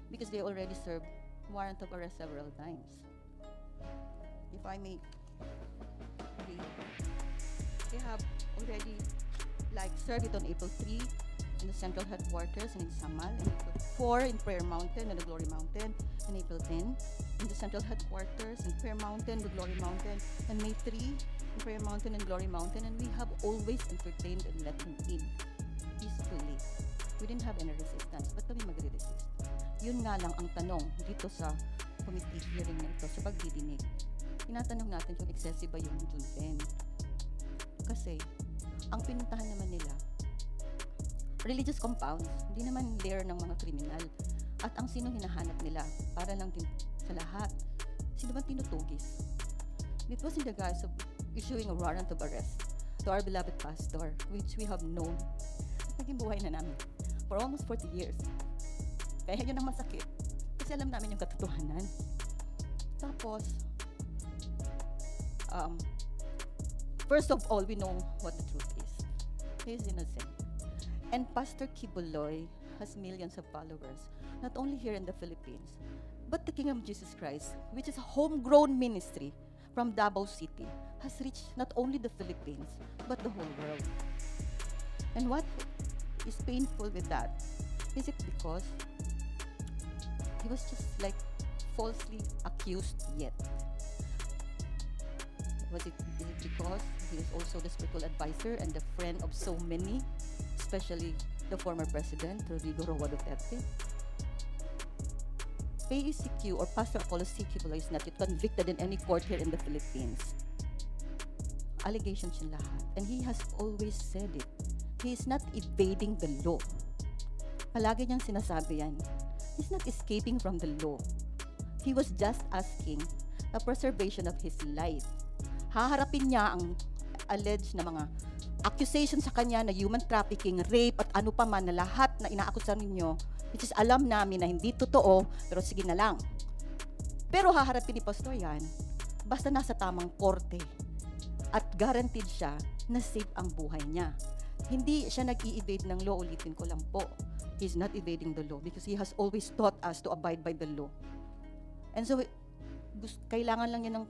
Because they already served warrant of arrest several times. If I may read, they have already served it on April 3 in the central headquarters and in Samal, and April 4 in Prayer Mountain and the Glory Mountain, and April 10 in the central headquarters in Prayer Mountain, the Glory Mountain, and May 3 in Prayer Mountain and Glory Mountain, and we have always entertained and let them in peacefully. We didn't have any resistance, but kami magre-resist. Yun nga lang ang tanong dito sa committee hearing na ito, sa pagdidinig. Tinatanong natin kung excessive ba yung June 10. Kasi, ang pinuntahan naman nila, religious compounds, hindi naman lair ng mga kriminal. At ang sino hinahanap nila, para lang din sa lahat, sino bang tinutugis? It was in the guise of issuing a warrant of arrest to our beloved pastor, which we have known at naging buhay na namin for almost 40 years. Kaya yun ang masakit. Kasi alam namin yung katotohanan. Tapos, first of all, we know what the truth is. He is innocent. And Pastor Kibuloy has millions of followers, not only here in the Philippines, but the Kingdom of Jesus Christ, which is a homegrown ministry from Davao City, has reached not only the Philippines, but the whole world. And what is painful with that? Is it because he was just falsely accused yet? Is it because he is also the spiritual advisor and the friend of so many, especially the former president, Rodrigo Roa Duterte? PACQ or Pastor Apollo C. Kibuloy is not yet convicted in any court here in the Philippines. Allegations yung lahat. And he has always said it. He is not evading the law. Palagi niyang sinasabi yan. He's not escaping from the law. He was just asking the preservation of his life. Haharapin niya ang alleged na mga accusation sa kanya na human trafficking, rape, at ano pa man na lahat na inaakusan ninyo, which is alam namin na hindi totoo, pero sige na lang. Pero haharapin ni Pastor yan, basta nasa tamang korte. At guaranteed siya na safe ang buhay niya. Hindi siya nag-i-evade ng law, ulitin ko lang po. He's not evading the law because he has always taught us to abide by the law. And so, kailangan lang niya ng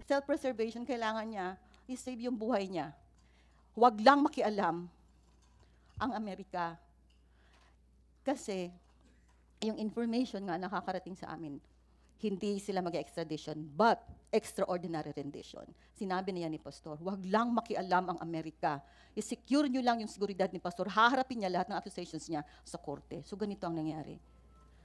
self-preservation, kailangan niya i-save yung buhay niya. Huwag lang makialam ang Amerika. Kasi, yung information nga nakakarating sa amin, hindi sila mag-extradition, but extraordinary rendition. Sinabi niya ni Pastor, huwag lang makialam ang Amerika. I-secure nyo lang yung seguridad ni Pastor. Haharapin niya lahat ng accusations niya sa korte. So, ganito ang nangyari.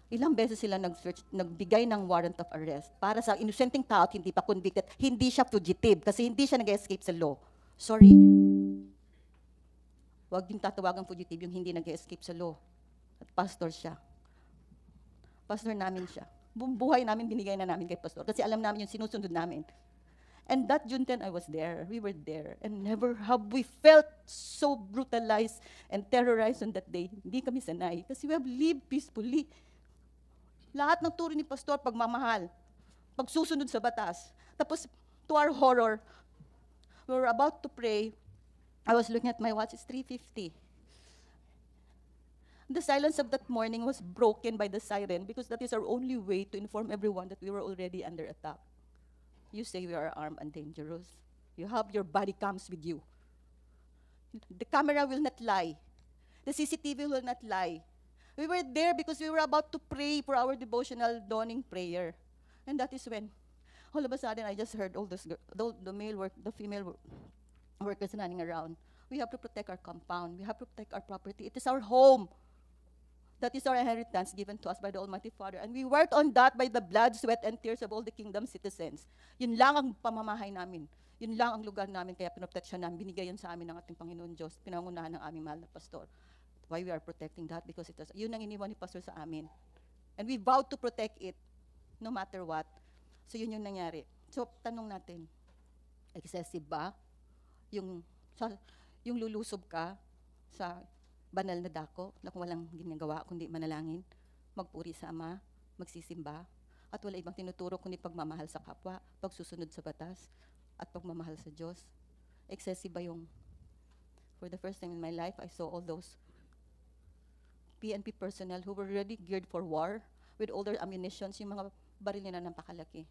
Ilang beses sila nag-search, nagbigay ng warrant of arrest para sa inosenteng tao at hindi pa convicted. Hindi siya fugitive kasi hindi siya nag-escape sa law. Sorry. Huwag yung tatawagang fugitive yung hindi nag-escape sa law. At pastor siya. Pastor namin siya. Buong buhay namin binigay na namin kay pastor kasi alam namin yung sinusunod namin. And that June 10, I was there. We were there. And never have we felt so brutalized and terrorized on that day. Hindi kami sanay kasi we have lived peacefully. Lahat ng turo ni pastor, pagmamahal, pagsusunod sa batas. Tapos, to our horror, we were about to pray. I was looking at my watch, it's 3:50. The silence of that morning was broken by the siren because that is our only way to inform everyone that we were already under attack. You say we are armed and dangerous. You have your body cams with you. The camera will not lie. The CCTV will not lie. We were there because we were about to pray for our devotional dawning prayer. And that is when, all of a sudden, I just heard all the female workers running around. We have to protect our compound. We have to protect our property. It is our home. That is our inheritance given to us by the Almighty Father. And we worked on that by the blood, sweat, and tears of all the kingdom citizens. Yun lang ang pamamahay namin. Yun lang ang lugar namin, kaya pinoproteksyon namin. Binigay yun sa amin ng ating Panginoon Diyos. Pinangunahan ng aming mahal na pastor. Why we are protecting that? Because yun ang iniwan ni pastor sa amin. And we vowed to protect it, no matter what. So yun yung nangyari. So tanong natin, excessive ba? Yung lulusob ka sa banal na dako na kung walang ginagawa kundi manalangin, magpuri sa Ama, magsisimba, at wala ibang tinuturo kundi pagmamahal sa kapwa, pagsusunod sa batas, at pagmamahal sa Diyos. Excessive ba yung, for the first time in my life, I saw all those PNP personnel who were ready geared for war with all their ammunitions, yung mga baril nila napakalaki.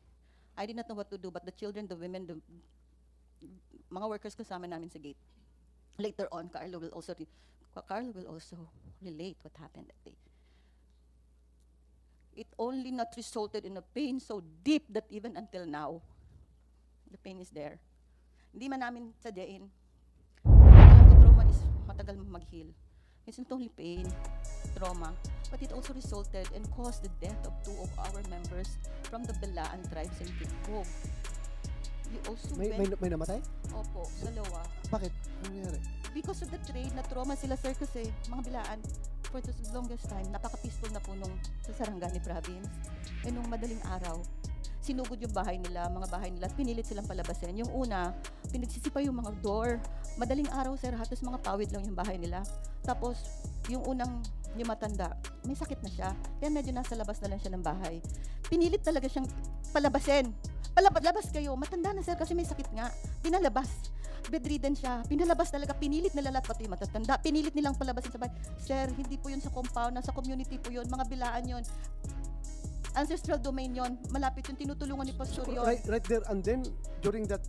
I did not know what to do, but the children, the women, the mga workers kasama namin sa gate. Later on, Carlo will also relate what happened that day. It only not resulted in a pain so deep that even until now, the pain is there. Hindi man namin sadyain. Ang trauma is matagal mag-heal. It's not only pain, trauma, but it also resulted and caused the death of 2 of our members from the Belaan tribes in Kitgog. You also May namatay? Opo, dalawa. Bakit? Ano nangyari? Because of the trade, na trauma sila, sir, kasi mga Belaan, for the longest time, napaka-peaceful na po nung sa Sarangani province. E nung madaling araw, sinugod yung bahay nila, mga bahay nila, at pinilit silang palabasin. Yung una, pinagsisipa yung mga door. Madaling araw, sir, halos mga pawid lang yung bahay nila. Tapos, yung yung matanda, may sakit na siya. Kaya medyo nasa labas na lang siya ng bahay. Pinilit talaga siyang palabasin. Labas kayo. Matanda na, sir, kasi may sakit nga. Pinalabas. Bedridden siya. Pinalabas talaga. Pinilit nila lahat, pati yung matatanda. Pinilit nilang palabasin sa bahay. Sir, hindi po yun sa compound. Nasa community po yun. Mga Belaan yun. Ancestral domain yon, malapit yung tinutulungan ni Pastor yon. Right there and then during that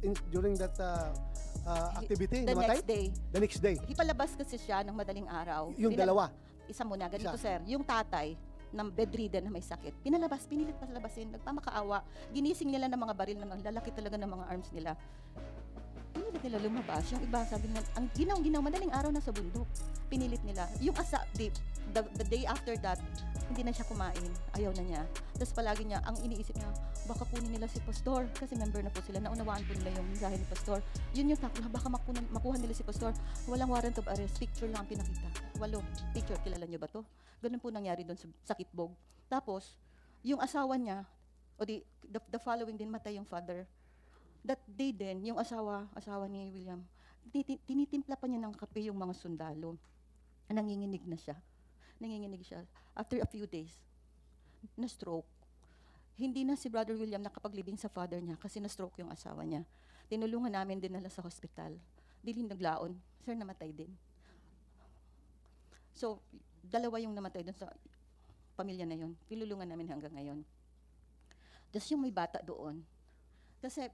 activity, namatay? The next day. Ipalabas kasi siya ng madaling araw. Yung dalawa. Isa muna, ganito sir. Yung tatay, ng bedridden na may sakit, pinilit palabasin, nagpamakaawa. Ginising nila ng mga baril na lalaki talaga ng mga arms nila. Pinilit nila lumabas. Yung iba, sabi nila, ang ginaw, madaling araw na sa bundok. Pinilit nila. Yung the day after that, hindi na siya kumain. Ayaw na niya. Tapos palagi niya, ang iniisip niya, baka kunin nila si Pastor. Kasi member na po sila. Naunawaan po nila yung mensahe ni Pastor. Yun yung takot. Baka makuha nila si Pastor. Walang warrant of arrest. Picture lang ang pinakita. 8 picture. Kilala niyo ba to? Ganun po nangyari doon sa Kitbog. Tapos, yung asawa niya, the following din, matay yung father. That day din, yung asawa ni William, tinitimpla pa niya ng kape yung mga sundalo. Nanginginig na siya. After a few days, na-stroke. Hindi na si Brother William nakapaglibing sa father niya kasi na-stroke yung asawa niya. Tinulungan namin din nila sa hospital. Dilin naglaon. Sir, namatay din. So, 2 yung namatay dun sa pamilya na yun. Tinulungan namin hanggang ngayon. Just yung may bata doon. Kasi,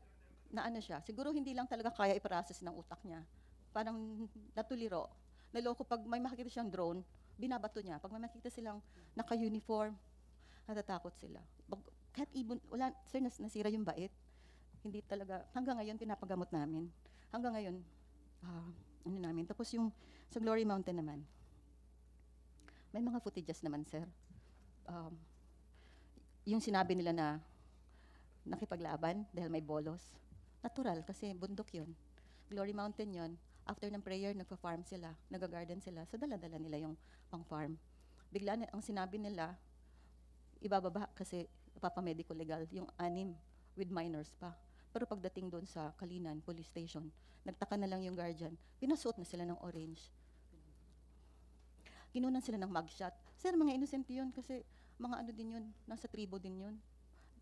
naano siya, siguro hindi lang talaga kaya i-process ng utak niya. Parang natuliro. Naloko pag may makikita siyang drone, binabato niya. Pag may makikita silang naka-uniform, natatakot sila. Kahit wala, sir, nasira yung bait. Hindi talaga, hanggang ngayon, pinapagamot namin. Hanggang ngayon, namin. Tapos yung sa Glory Mountain naman, may mga footages naman, sir. yung sinabi nila na nakipaglaban dahil may bolos, natural kasi bundok yun. Glory Mountain yun. After ng prayer, nagpa-farm sila, nag-garden sila. So dala-dala nila yung pang-farm. Bigla na, ang sinabi nila, ibababa kasi papamedico legal, yung 6 with minors pa. Pero pagdating doon sa Kalinan Police Station, nagtaka na lang yung guardian, pinasuot na sila ng orange. Kinunan sila ng mugshot. Sir, mga innocent yun kasi mga ano din yun, nasa tribo din yun.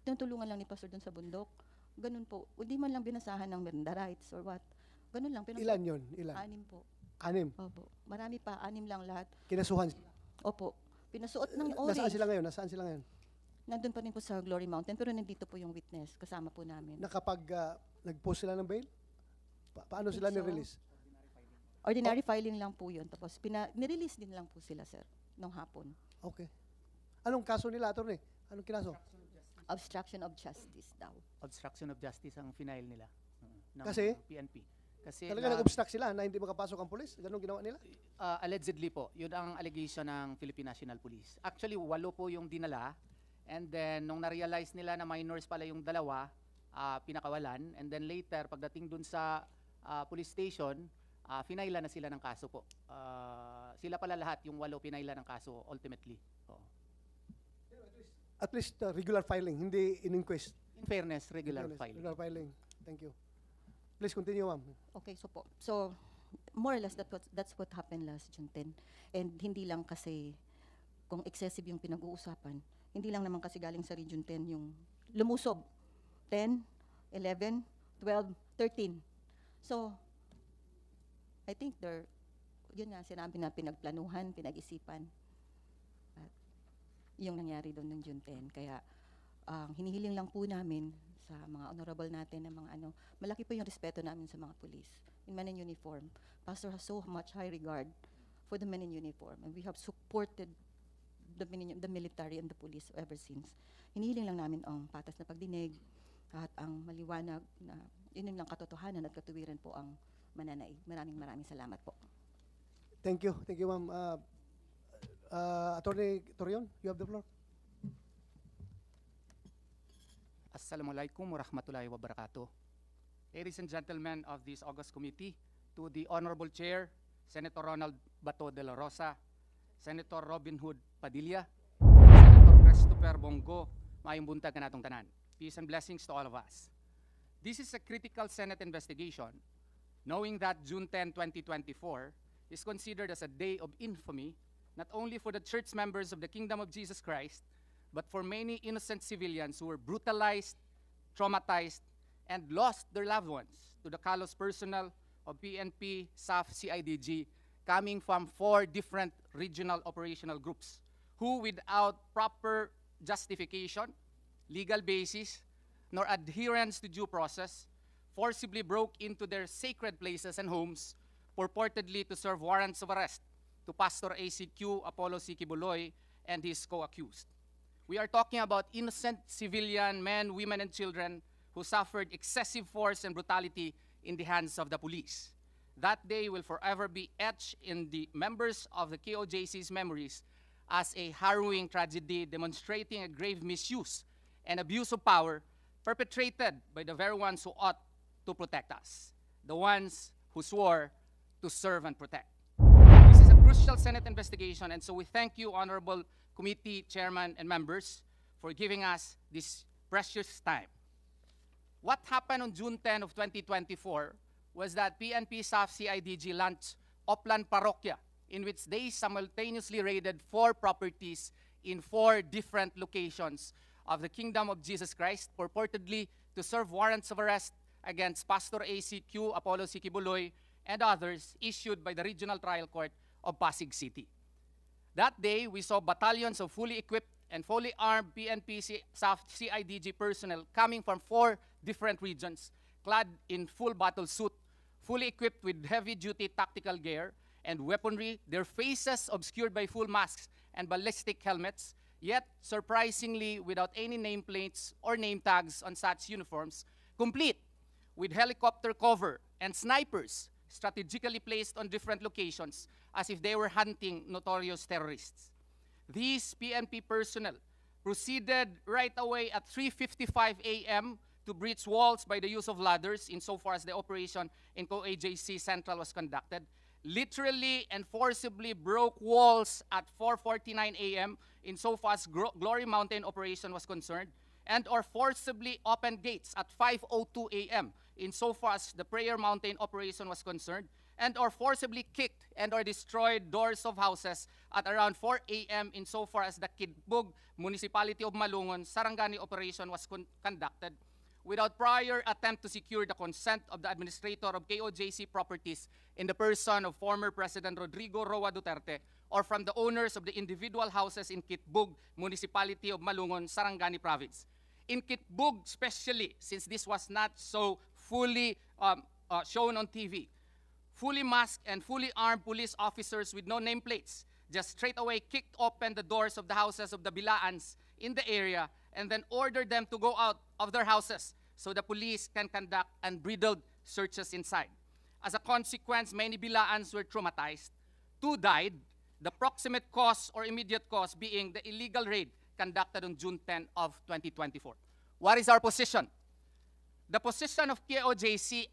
Tinutulungan lang ni Pastor doon sa bundok. Ganun po. Hindi man lang binasahan ng Miranda rights or what. Ganun lang. Ilan yun? Ilan? 6 po. 6. Opo. Marami pa. 6 lang lahat. Kinasuhan. Opo. Pinasuot ng orange. Nasaan sila ngayon? Nasaan sila ngayon? Nandun pa rin po sa Glory Mountain, pero nandito po yung witness. Kasama po namin. Nakapag nag-post sila ng bail? Paano sila So, ni-release? Ordinary filing lang po yun. Tapos nirelease din lang po sila, sir, nung hapon. Okay. Anong kaso nila, attorney? Anong kinaso? Obstruction of justice daw. Obstruction of justice ang final nila. Ng Kasi? PNP. Kasi Talaga nag-obstruct sila na hindi makapasok ang pulis? Ganun ginawa nila? allegedly po, yun ang allegation ng Philippine National Police. Actually, 8 po yung dinala. And then, nung na-realize nila na minors pala yung 2, pinakawalan. And then later, pagdating dun sa police station, pinaila na sila ng kaso po. Sila pala lahat, yung 8 pinaila ng kaso ultimately. Oo. At least regular filing, hindi in-inquest. In fairness, regular Fairness, filing. Regular filing. Thank you. Please continue, ma'am. Okay, so more or less that's what happened last June 10. And hindi lang kasi kung excessive yung pinag-uusapan, hindi lang naman kasi galing sa Region 10 yung lumusob. 10, 11, 12, 13. So, I think yun nga sinabi na pinagplanuhan, pinag-isipan. At yung nangyari doon ng June 10. Kaya hinihiling lang po namin sa mga honorable natin na mga malaki po yung respeto namin sa mga police in men in uniform. Pastor has so much high regard for the men in uniform, and we have supported the military and the police ever since. Hinihiling lang namin ang patas na pagdinig at ang maliwanag na yun lang katotohanan at katuwiran po ang mananaig. Maraming salamat po. Thank you. Thank you, ma'am. Attorney Torion, you have the floor. Assalamualaikum warahmatullahi wabarakatuh. Ladies and gentlemen of this August Committee, to the Honorable Chair, Senator Ronald Bato de la Rosa, Senator Robin Hood Padilla, Senator Christopher Bongo, maayong buntag ka natong tanan. Peace and blessings to all of us. This is a critical Senate investigation, knowing that June 10, 2024 is considered as a day of infamy, not only for the church members of the Kingdom of Jesus Christ, but for many innocent civilians who were brutalized, traumatized, and lost their loved ones to the callous personnel of PNP, SAF, CIDG, coming from 4 different regional operational groups, who without proper justification, legal basis, nor adherence to due process, forcibly broke into their sacred places and homes, purportedly to serve warrants of arrest to Pastor ACQ Apollo C. Kibuloy and his co-accused. We are talking about innocent civilian men, women, and children who suffered excessive force and brutality in the hands of the police. That day will forever be etched in the members of the KOJC's memories as a harrowing tragedy demonstrating a grave misuse and abuse of power perpetrated by the very ones who ought to protect us, the ones who swore to serve and protect. This is a crucial Senate investigation, and so we thank you, Honorable Committee Chairman and members, for giving us this precious time. What happened on June 10 of 2024 was that PNP SAF CIDG launched Oplan Parokya, in which they simultaneously raided 4 properties in 4 different locations of the Kingdom of Jesus Christ, purportedly to serve warrants of arrest against Pastor ACQ Apollo C. Kibuloy and others issued by the Regional Trial Court of Pasig City. That day, we saw battalions of fully equipped and fully armed PNP SAF CIDG personnel coming from 4 different regions, clad in full battle suit, fully equipped with heavy-duty tactical gear and weaponry, their faces obscured by full masks and ballistic helmets, yet surprisingly without any nameplates or name tags on such uniforms, complete with helicopter cover and snipers strategically placed on different locations as if they were hunting notorious terrorists. These PNP personnel proceeded right away at 3:55 a.m. to breach walls by the use of ladders insofar as the operation in COAJC Central was conducted, literally and forcibly broke walls at 4:49 a.m. insofar as Glory Mountain operation was concerned, and or forcibly opened gates at 5:02 a.m. insofar as the Prayer Mountain operation was concerned, and or forcibly kicked and or destroyed doors of houses at around 4 a.m. insofar as the Kidbug Municipality of Malungon Sarangani operation was conducted without prior attempt to secure the consent of the administrator of KOJC properties in the person of former President Rodrigo Roa Duterte, or from the owners of the individual houses in Kitbug Municipality of Malungon, Sarangani Province. In Kitbug especially, since this was not so fully shown on TV, fully masked and fully armed police officers with no nameplates just straight away kicked open the doors of the houses of the Bilaans in the area and then ordered them to go out of their houses so the police can conduct unbridled searches inside. As a consequence, many Bilaans were traumatized. 2 died, the proximate cause or immediate cause being the illegal raid conducted on June 10 of 2024. What is our position? The position of KOJC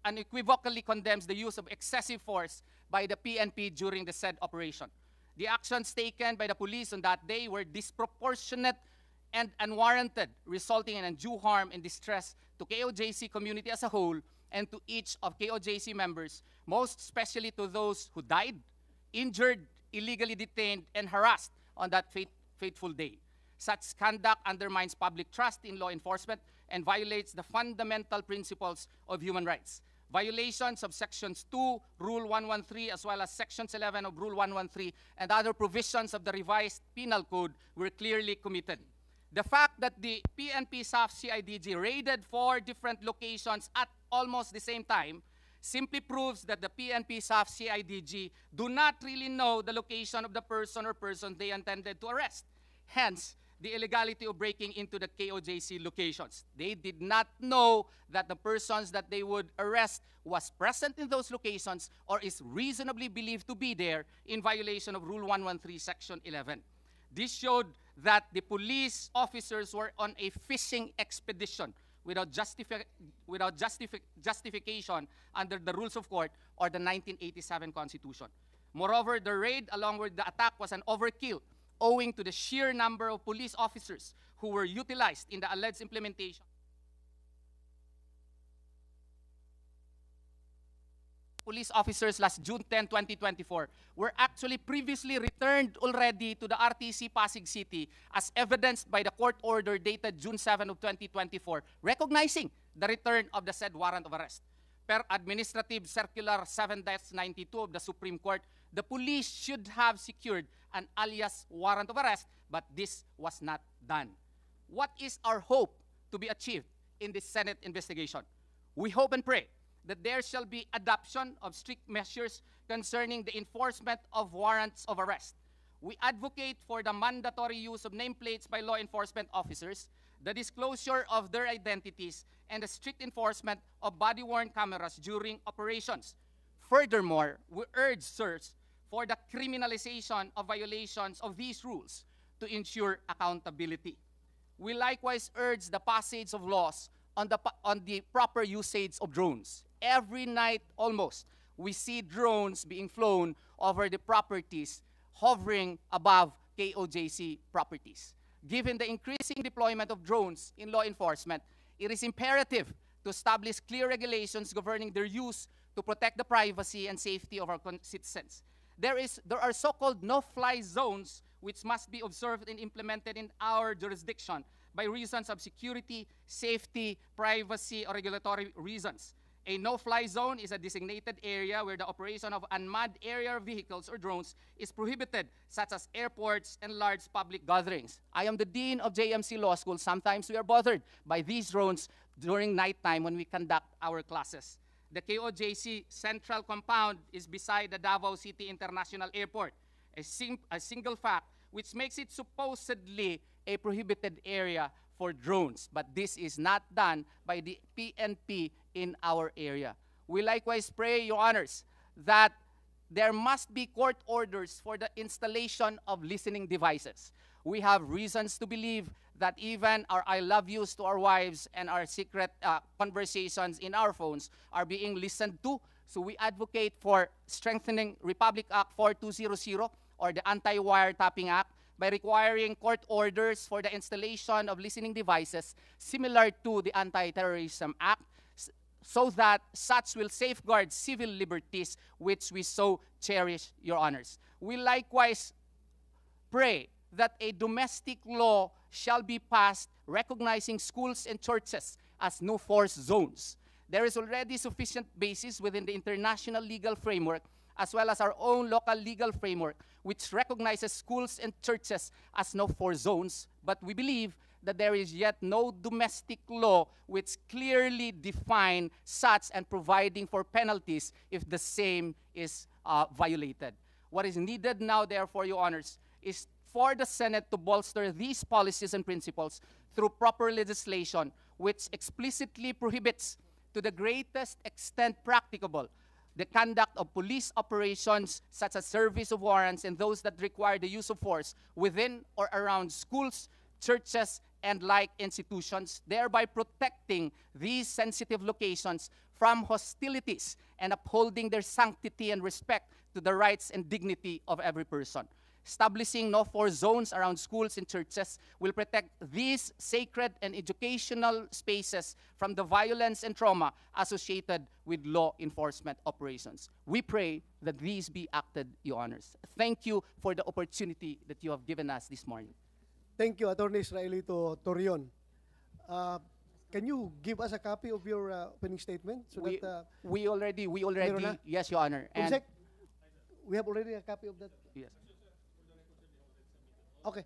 unequivocally condemns the use of excessive force by the PNP during the said operation. The actions taken by the police on that day were disproportionate and unwarranted, resulting in undue harm and distress to KOJC community as a whole and to each of KOJC members, most especially to those who died, injured, illegally detained, and harassed on that fateful day. Such conduct undermines public trust in law enforcement and violates the fundamental principles of human rights. Violations of Sections 2, Rule 113, as well as Sections 11 of Rule 113 and other provisions of the revised penal code were clearly committed. The fact that the PNP SAF CIDG raided 4 different locations at almost the same time simply proves that the PNP SAF CIDG do not really know the location of the person or persons they intended to arrest. Hence, the illegality of breaking into the KOJC locations. They did not know that the persons that they would arrest was present in those locations or is reasonably believed to be there in violation of Rule 113, Section 11. This showed that the police officers were on a fishing expedition without justification under the rules of court or the 1987 Constitution. Moreover, the raid along with the attack was an overkill owing to the sheer number of police officers who were utilized in the alleged implementation. Police officers last June 10, 2024 were actually previously returned already to the RTC Pasig City as evidenced by the court order dated June 7 of 2024 recognizing the return of the said warrant of arrest. Per Administrative Circular 7-92 of the Supreme Court, the police should have secured an alias warrant of arrest, but this was not done. What is our hope to be achieved in this Senate investigation? We hope and pray that there shall be adoption of strict measures concerning the enforcement of warrants of arrest. We advocate for the mandatory use of nameplates by law enforcement officers, the disclosure of their identities, and the strict enforcement of body-worn cameras during operations. Furthermore, we urge, sirs, for the criminalization of violations of these rules to ensure accountability. We likewise urge the passage of laws on the proper usage of drones. Every night, almost, we see drones being flown over the properties hovering above KOJC properties. Given the increasing deployment of drones in law enforcement, it is imperative to establish clear regulations governing their use to protect the privacy and safety of our citizens. There are so-called no-fly zones which must be observed and implemented in our jurisdiction by reasons of security, safety, privacy, or regulatory reasons. A no-fly zone is a designated area where the operation of unmanned aerial vehicles or drones is prohibited, such as airports and large public gatherings. I am the Dean of JMC Law School. Sometimes we are bothered by these drones during nighttime when we conduct our classes. The KOJC Central Compound is beside the Davao City International Airport, a single fact which makes it supposedly a prohibited area for drones, but this is not done by the PNP in our area. We likewise pray, Your Honors, that there must be court orders for the installation of listening devices. we have reasons to believe that even our I love yous to our wives and our secret conversations in our phones are being listened to. So we advocate for strengthening Republic Act 4200 or the Anti-Wiretapping Act by requiring court orders for the installation of listening devices similar to the Anti-Terrorism Act, so that such will safeguard civil liberties which we so cherish, Your Honors. We likewise pray that a domestic law shall be passed recognizing schools and churches as no-force zones. There is already sufficient basis within the international legal framework as well as our own local legal framework which recognizes schools and churches as no-force zones, but we believe that there is yet no domestic law which clearly define such and providing for penalties if the same is violated. What is needed now, therefore, Your Honors, is for the Senate to bolster these policies and principles through proper legislation which explicitly prohibits, to the greatest extent practicable, the conduct of police operations such as service of warrants and those that require the use of force within or around schools, churches, and like institutions, thereby protecting these sensitive locations from hostilities and upholding their sanctity and respect to the rights and dignity of every person. Establishing no-force zones around schools and churches will protect these sacred and educational spaces from the violence and trauma associated with law enforcement operations. We pray that these be acted, Your Honors. Thank you for the opportunity that you have given us this morning. Thank you, Attorney Israelito Torion. Can you give us a copy of your opening statement? So We already, Meron na? yes, Your Honor. And Kumsek, we have already a copy of that. yes. Okay.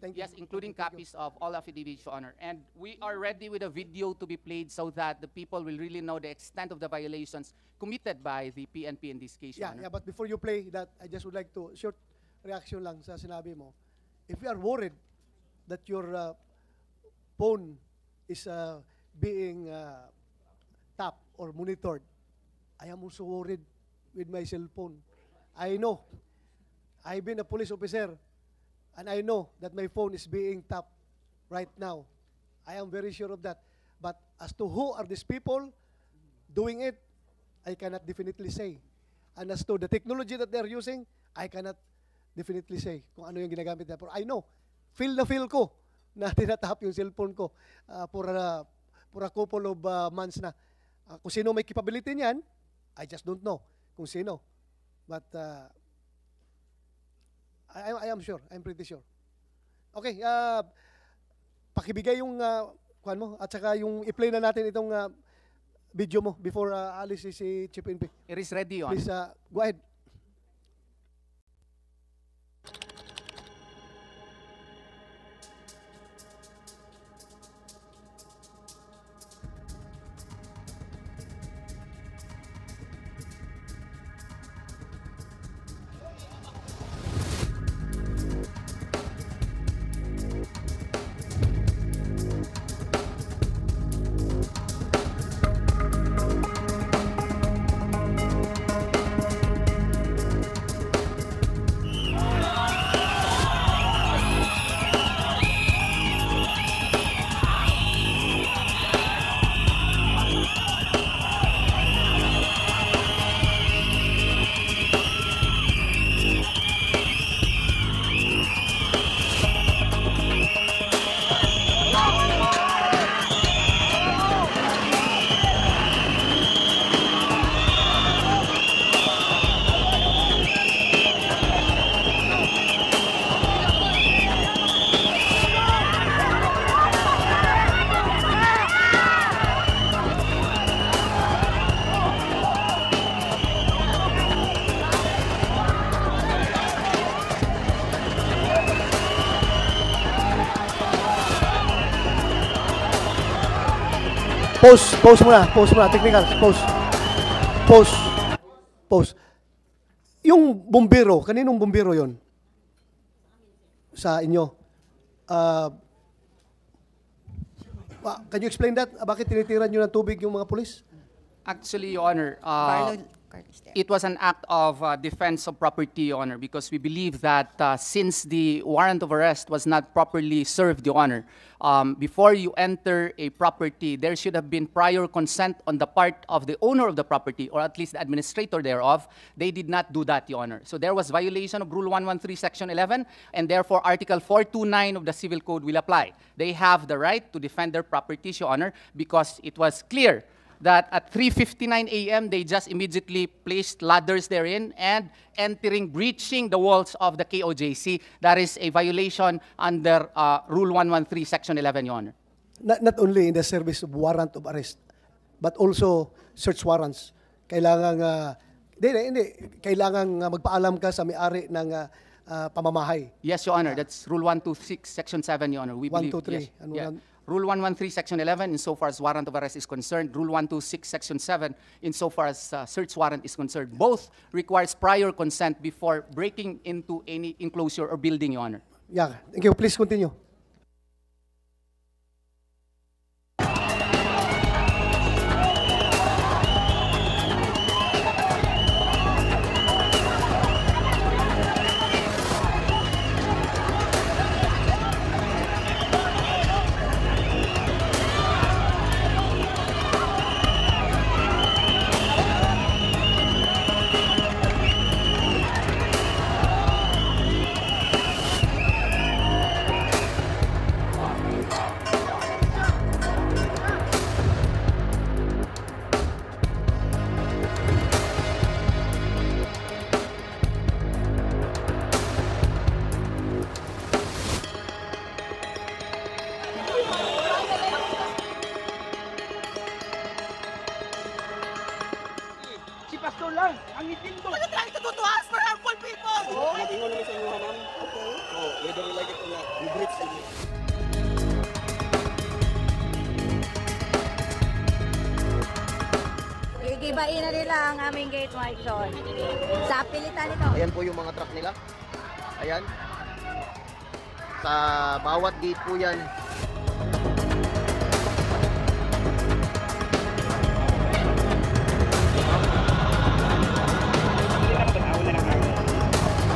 Thank you. Yes, including Thank you. copies of all affidavits, Your Honor. And we are ready with a video to be played so that the people will really know the extent of the violations committed by the PNP in this case, Your Honor. Yeah, but before you play that, I just would like to, short reaction lang sa sinabi mo. If you are worried that your phone is being tapped or monitored, I am also worried with my cell phone. I know. I've been a police officer, and I know that my phone is being tapped right now. I am very sure of that. But as to who are these people doing it, I cannot definitely say. And as to the technology that they're using, I cannot definitely say kung ano yung ginagamit nila. Pero I know, feel ko na tinatap yung cellphone ko for a couple of months na. Kung sino may capability niyan, I just don't know kung sino. But I am sure. I'm pretty sure. Okay, pakibigay yung kuan mo at saka yung i-play na natin itong video mo before alis si Chief NP. It is ready, Your Honor. Please go ahead. Pause muna, technical, pause. Yung bumbero, kaninong bumbero yon sa inyo? Can you explain that? Bakit tinitiran nyo ng tubig yung mga pulis? Actually, Your Honor, Carlo Carlos there. it was an act of defense of property, Your Honor, because we believe that since the warrant of arrest was not properly served, Your Honor, before you enter a property, there should have been prior consent on the part of the owner of the property, or at least the administrator thereof. They did not do that, Your Honor. So there was violation of Rule 113, Section 11, and therefore Article 429 of the Civil Code will apply. They have the right to defend their properties, Your Honor, because it was clear that at 3:59 a.m. they just immediately placed ladders therein and breaching the walls of the KOJC. That is a violation under Rule 113, Section 11, Your Honor. Not only in the service of warrant of arrest, but also search warrants. Kailangan kailangan magpaalam ka sa may-ari ng pamamahay. Yes, Your Honor. That's Rule 126, Section 7, Your Honor. We 1, believe, 2, 3. yes. Ano Yeah. yan? Rule 113, Section 11, insofar as warrant of arrest is concerned. Rule 126, Section 7, insofar as search warrant is concerned. Both requires prior consent before breaking into any enclosure or building, Your Honor. Yeah. Thank you. Please continue. Gigibain na nila ang aming gate marshal. Sa pilitan ito. Ayan po yung mga truck nila. Ayan. Sa bawat gate po yan.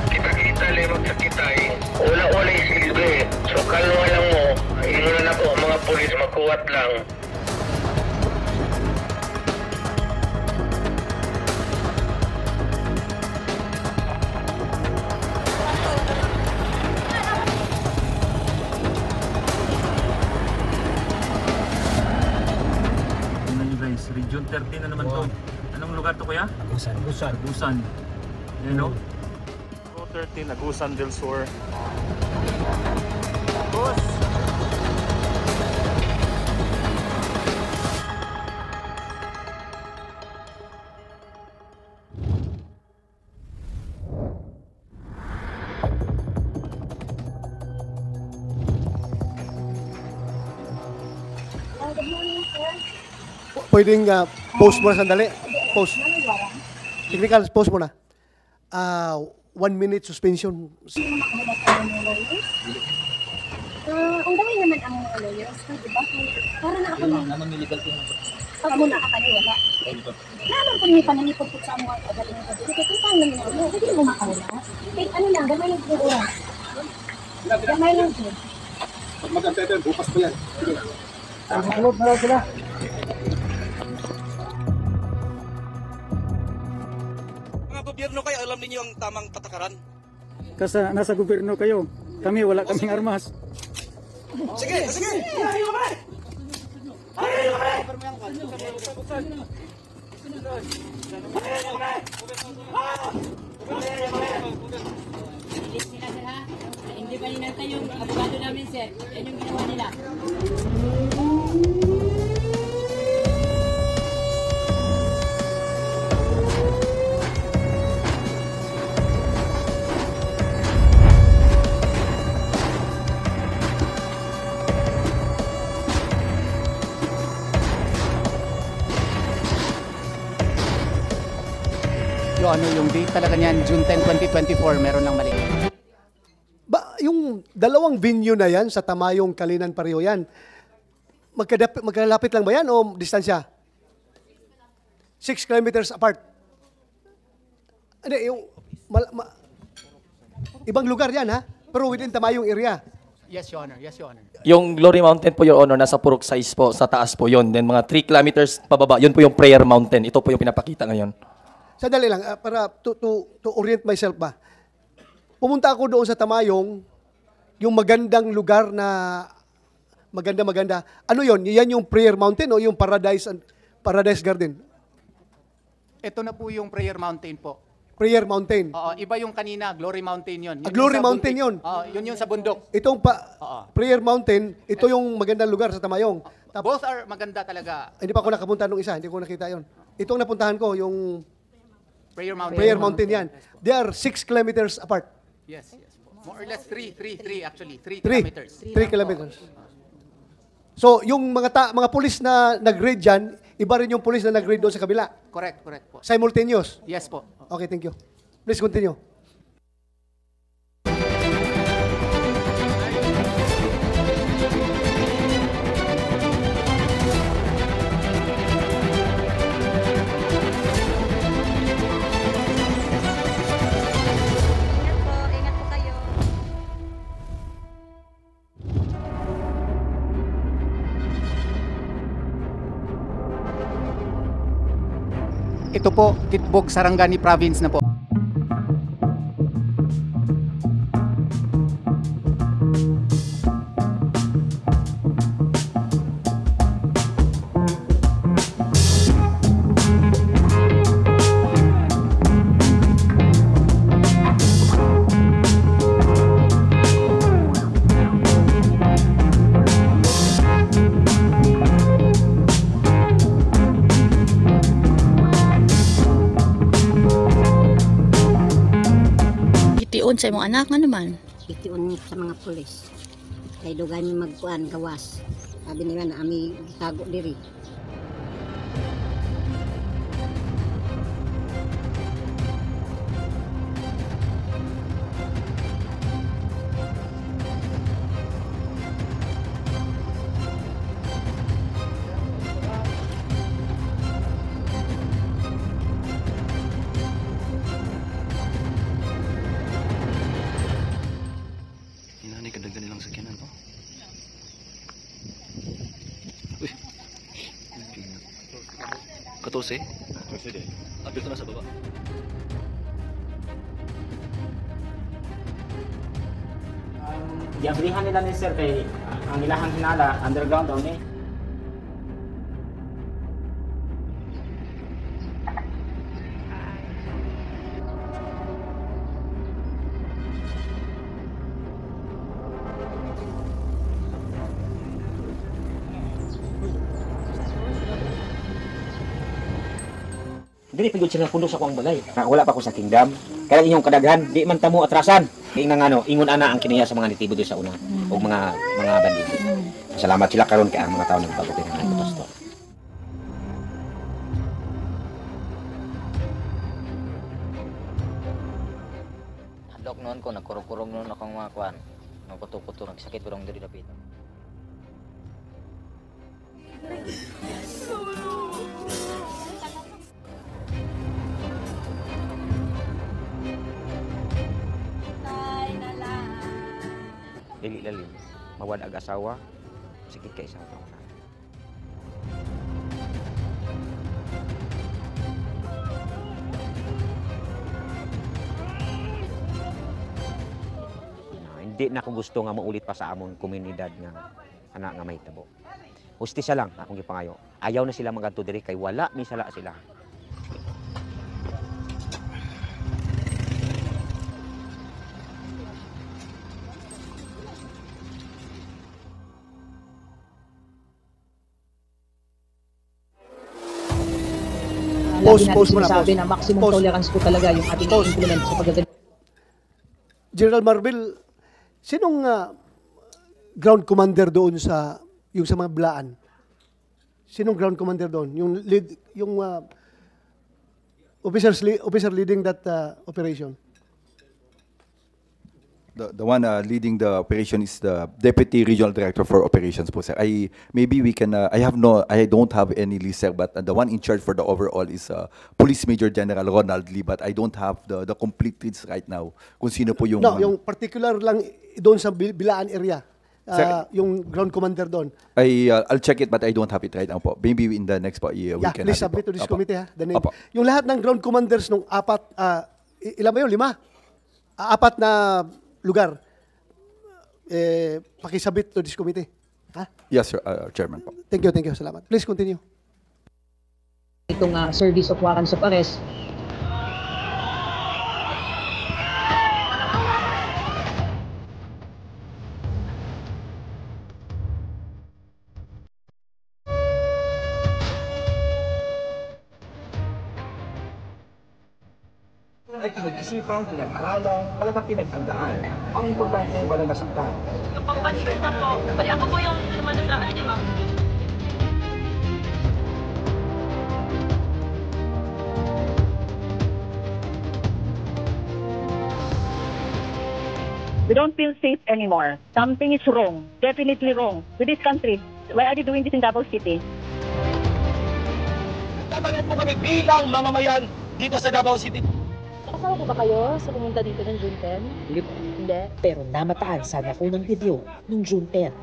Kita-kita lemang sa kitay. Wala-wala silbi. So kalma lang mo. Inulan ako ang mga pulis magkuwat lang. Region 13 na naman to. Anong lugar to, kuya? Agusan. Yan o. Road 13, Agusan del Sur. Boss! Pwedeng post mo na sandali. Post. Technical, post mo na. 1 minute suspension. Ang dami naman ang mga lawyers, di ba? Para na ako na. Naman may legal team. Pag mo nakakaliwala. Naman po may pananipot sa mga kagaling ko. Kasi paano naman ako? Hindi mo makawala. Ano lang, gamay lang po oras. Gamay lang po. Pag mag-antay, bukas po yan. Ano na lang sila? Mga gobyerno kayo, alam niyo ang tamang patakaran? Kasi nasa gobyerno kayo. Kami wala kaming armas. Sige! Hindi pa ninantay yung abogado namin, sir. Yan yung ginawa nila. Yung date talaga niyan, June 10, 2024, meron lang mali. Yung dalawang venue na yan, sa Tamayong, Kalinan, pareho yan, magkalapit lang ba yan o distansya? 6 kilometers apart. Ano, yung, ibang lugar yan, ha? Pero within Tamayong area. Yes, Your Honor. Yes, Your Honor. Yung Glory Mountain po, Your Honor, nasa Purok size po, sa taas po yun. Then mga 3 kilometers pababa, yun po yung Prayer Mountain. Ito po yung pinapakita ngayon. Sandali lang, para to orient myself ba. Pumunta ako doon sa Tamayong, yung magandang lugar na maganda. Ano yon? Yan yung Prayer Mountain o yung Paradise Garden? Ito na po yung Prayer Mountain po. Prayer Mountain. Oo, iba yung kanina, Glory Mountain yun. Glory Mountain yun. Oo, yun yung sa bundok. Itong Prayer Mountain, ito yung magandang lugar sa Tamayong. Both are maganda talaga. Hindi pa ako nakapunta nung isa, hindi ko nakita yon. Itong napuntahan ko, yung Prayer Mountain. Yan. They are 6 kilometers apart. Yes. More or less 3 actually. 3 3 kilometers. 3 kilometers. So, yung mga pulis na nag-raid dyan, iba rin yung pulis na nag-raid doon sa kabila. Correct po. Simultaneous. Yes po. Okay, thank you. Please continue. Ingat po kayo. Ito po, Kitbog, Sarangani Province na po. Itiun sa imong anak nga naman. Itiun sa mga pulis. Kay dugan ni magkuan gawas. Sabi nila na ami gitago diri. Inani kadaghan nilang sakyanan po. Uy. 14? 14 din. Apil ko na sa baba. Giabrihan nila ni sir kay ang ilahang hinala underground daw ni. Dili pigod sila pundo sa kuang balay. Wala pa ko sa kingdom. Kaya inyong kadaghan, di man tamo atrasan. Kaya nang ano, ingon ana ang kiniya sa mga nitibo doon sa una o mga bandido. Salamat sila karon kay ang mga tao nagbago ng pastor. Hadlok noon ko, nagkurong-kurong noon akong mga kuan. Nagputo-puto, nagsakit ko lang diri dapit. Dili lalim, mawad ag asawa, sakit ka isang taon. Hindi na ako gusto nga maulit pa sa amon komunidad nga anak nga may tabo. Hustisya lang akong gipangayo. Ayaw na sila magadto diri kay wala misala sila. Post mo na. Sabi na maximum tolerance po talaga yung ating implement sa pagdating. General Marvel, sinong ground commander doon sa mga Blaan? Sinong ground commander doon? Yung officer leading that operation? The one leading the operation is the Deputy Regional Director for Operations po, sir. Maybe we can, I don't have any list, sir, but the one in charge for the overall is Police Major General Ronald Lee, but I don't have the complete list right now kung sino po yung... No, yung particular lang doon sa Bilaan area. Sir, yung ground commander doon. I'll check it, but I don't have it right now po. Maybe in the next year we can please have it submit po. to this Apo. committee, ha? The name. Apo. Yung lahat ng ground commanders nung ilan ba yun? 5? 4 na lugar. Pakisubmit to this committee. Ha? Yes, sir, Chairman po. Thank you. Salamat. Please continue. Itong service of warrants of arrest. Ay, pinag-isipan, pinag-aralan, talagang pinagtandaan. Ang importante, wala nasaktan. Yung pang-pansin na po, bali ako po yung lumanasaan, di ba? We don't feel safe anymore. Something is wrong, definitely wrong with this country. Why are they doing this in Davao City? Tatangan po kami bilang mamamayan dito sa Davao City. Kasama po ba kayo sa pumunta dito ng June 10? Hindi. Pero namataan sana ko ng video ng June 10.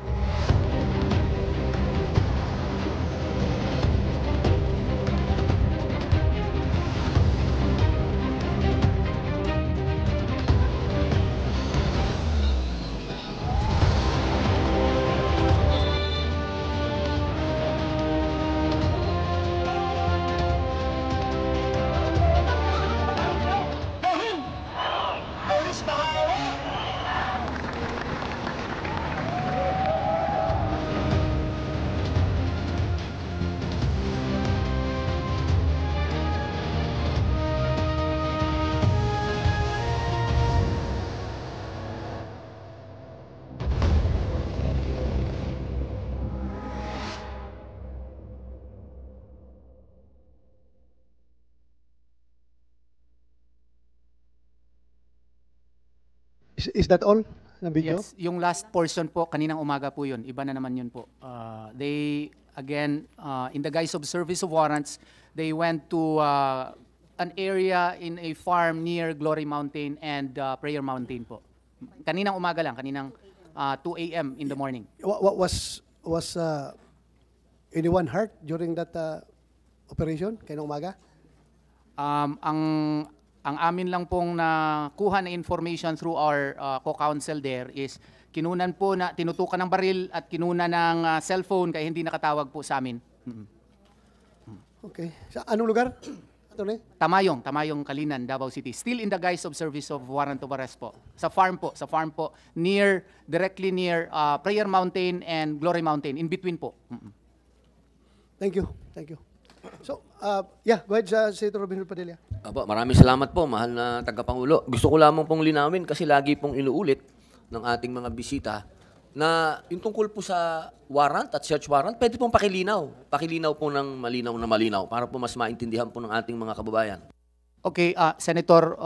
Is that all? Na video? Yes, yung last portion po, kaninang umaga po yun. Iba na naman yun po. They, again, in the guise of service of warrants, they went to an area in a farm near Glory Mountain and Prayer Mountain po. Kaninang umaga lang, kaninang 2 a.m. in the morning. Was anyone hurt during that operation? Kaninang umaga? Ang amin lang pong nakuha na information through our co-counsel there is kinunan po na tinutukan ng baril at kinunan ng cellphone kaya hindi nakatawag po sa amin. Okay. Sa anong lugar? Tamayong, Kalinan, Davao City. Still in the guise of service of warrant of arrest po. Sa farm po, directly near Prayer Mountain and Glory Mountain, in between po. Thank you. So, go ahead, Senator Robin Hood Padilla. Apo, maraming salamat po, mahal na tagapangulo. Gusto ko lamang pong linawin kasi lagi pong inuulit ng ating mga bisita na yung tungkol po sa warrant at search warrant, pwede pong pakilinaw. Pakilinaw po ng malinaw na malinaw para po mas maintindihan po ng ating mga kababayan. Okay, Senator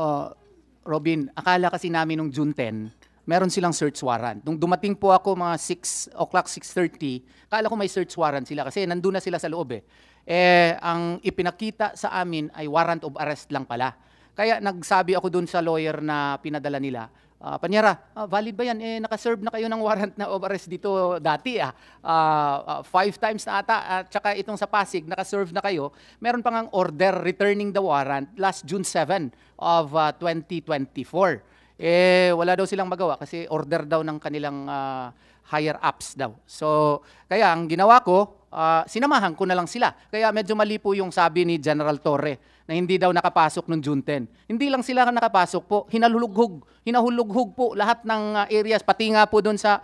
Robin, akala kasi namin nung June 10, meron silang search warrant. Nung dumating po ako mga 6 o'clock, 6:30, akala ko may search warrant sila kasi nandun na sila sa loob eh. Ang ipinakita sa amin ay warrant of arrest lang pala. Kaya nagsabi ako dun sa lawyer na pinadala nila, Panyara, valid ba yan? Nakaserve na kayo ng warrant na of arrest dito dati. 5 times na ata. At saka itong sa Pasig, nakaserve na kayo. Meron pang ang order returning the warrant last June 7 of 2024. Wala daw silang magawa kasi order daw ng kanilang higher ups daw. So, kaya ang ginawa ko, sinamahan ko na lang sila. Kaya medyo mali po yung sabi ni General Torre na hindi daw nakapasok noong June 10. Hindi lang sila nakapasok po, hinahulughog po lahat ng areas, pati nga po doon sa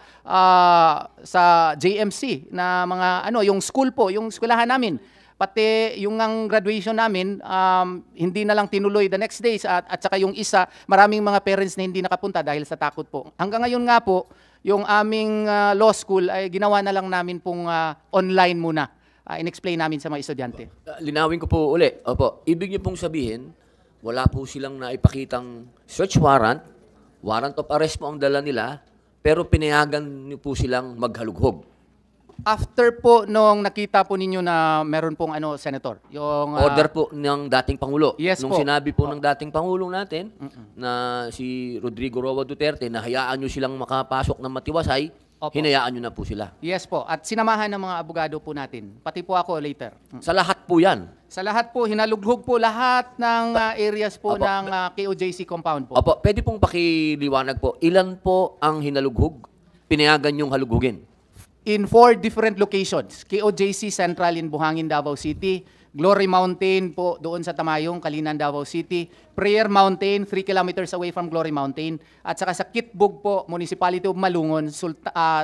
JMC na mga yung school po, yung eskwelahan namin. Pati yung ang graduation namin, hindi na lang tinuloy the next days at saka yung isa, maraming mga parents na hindi nakapunta dahil sa takot po. Hanggang ngayon nga po, yung aming law school ay ginawa na lang namin pong online muna. In-explain namin sa mga estudyante. Linawin ko po uli. Opo, ibig niyo pong sabihin, wala po silang naipakitang search warrant, Warrant of arrest po ang dala nila, pero pinayagan niyo po silang maghalughog. After po nung nakita po ninyo na meron pong Senator, yung Order po ng dating Pangulo. Yes Nung po. sinabi po ng dating Pangulong natin na si Rodrigo Roa Duterte na hayaan nyo silang makapasok ng matiwasay, hinayaan nyo na po sila. Yes po. At sinamahan ng mga abogado po natin. Pati po ako later. Sa lahat po yan. Sa lahat po, hinalughog po lahat ng areas po ng KOJC compound po. Opo, pwede pong pakiliwanag po, ilan po ang hinalughog? Pinayagan yung halughugin? In 4 different locations. KOJC Central in Buhangin, Davao City. Glory Mountain po doon sa Tamayong, Kalinan, Davao City. Prayer Mountain, 3 kilometers away from Glory Mountain. At saka sa Kitbug po, Municipality of Malungon,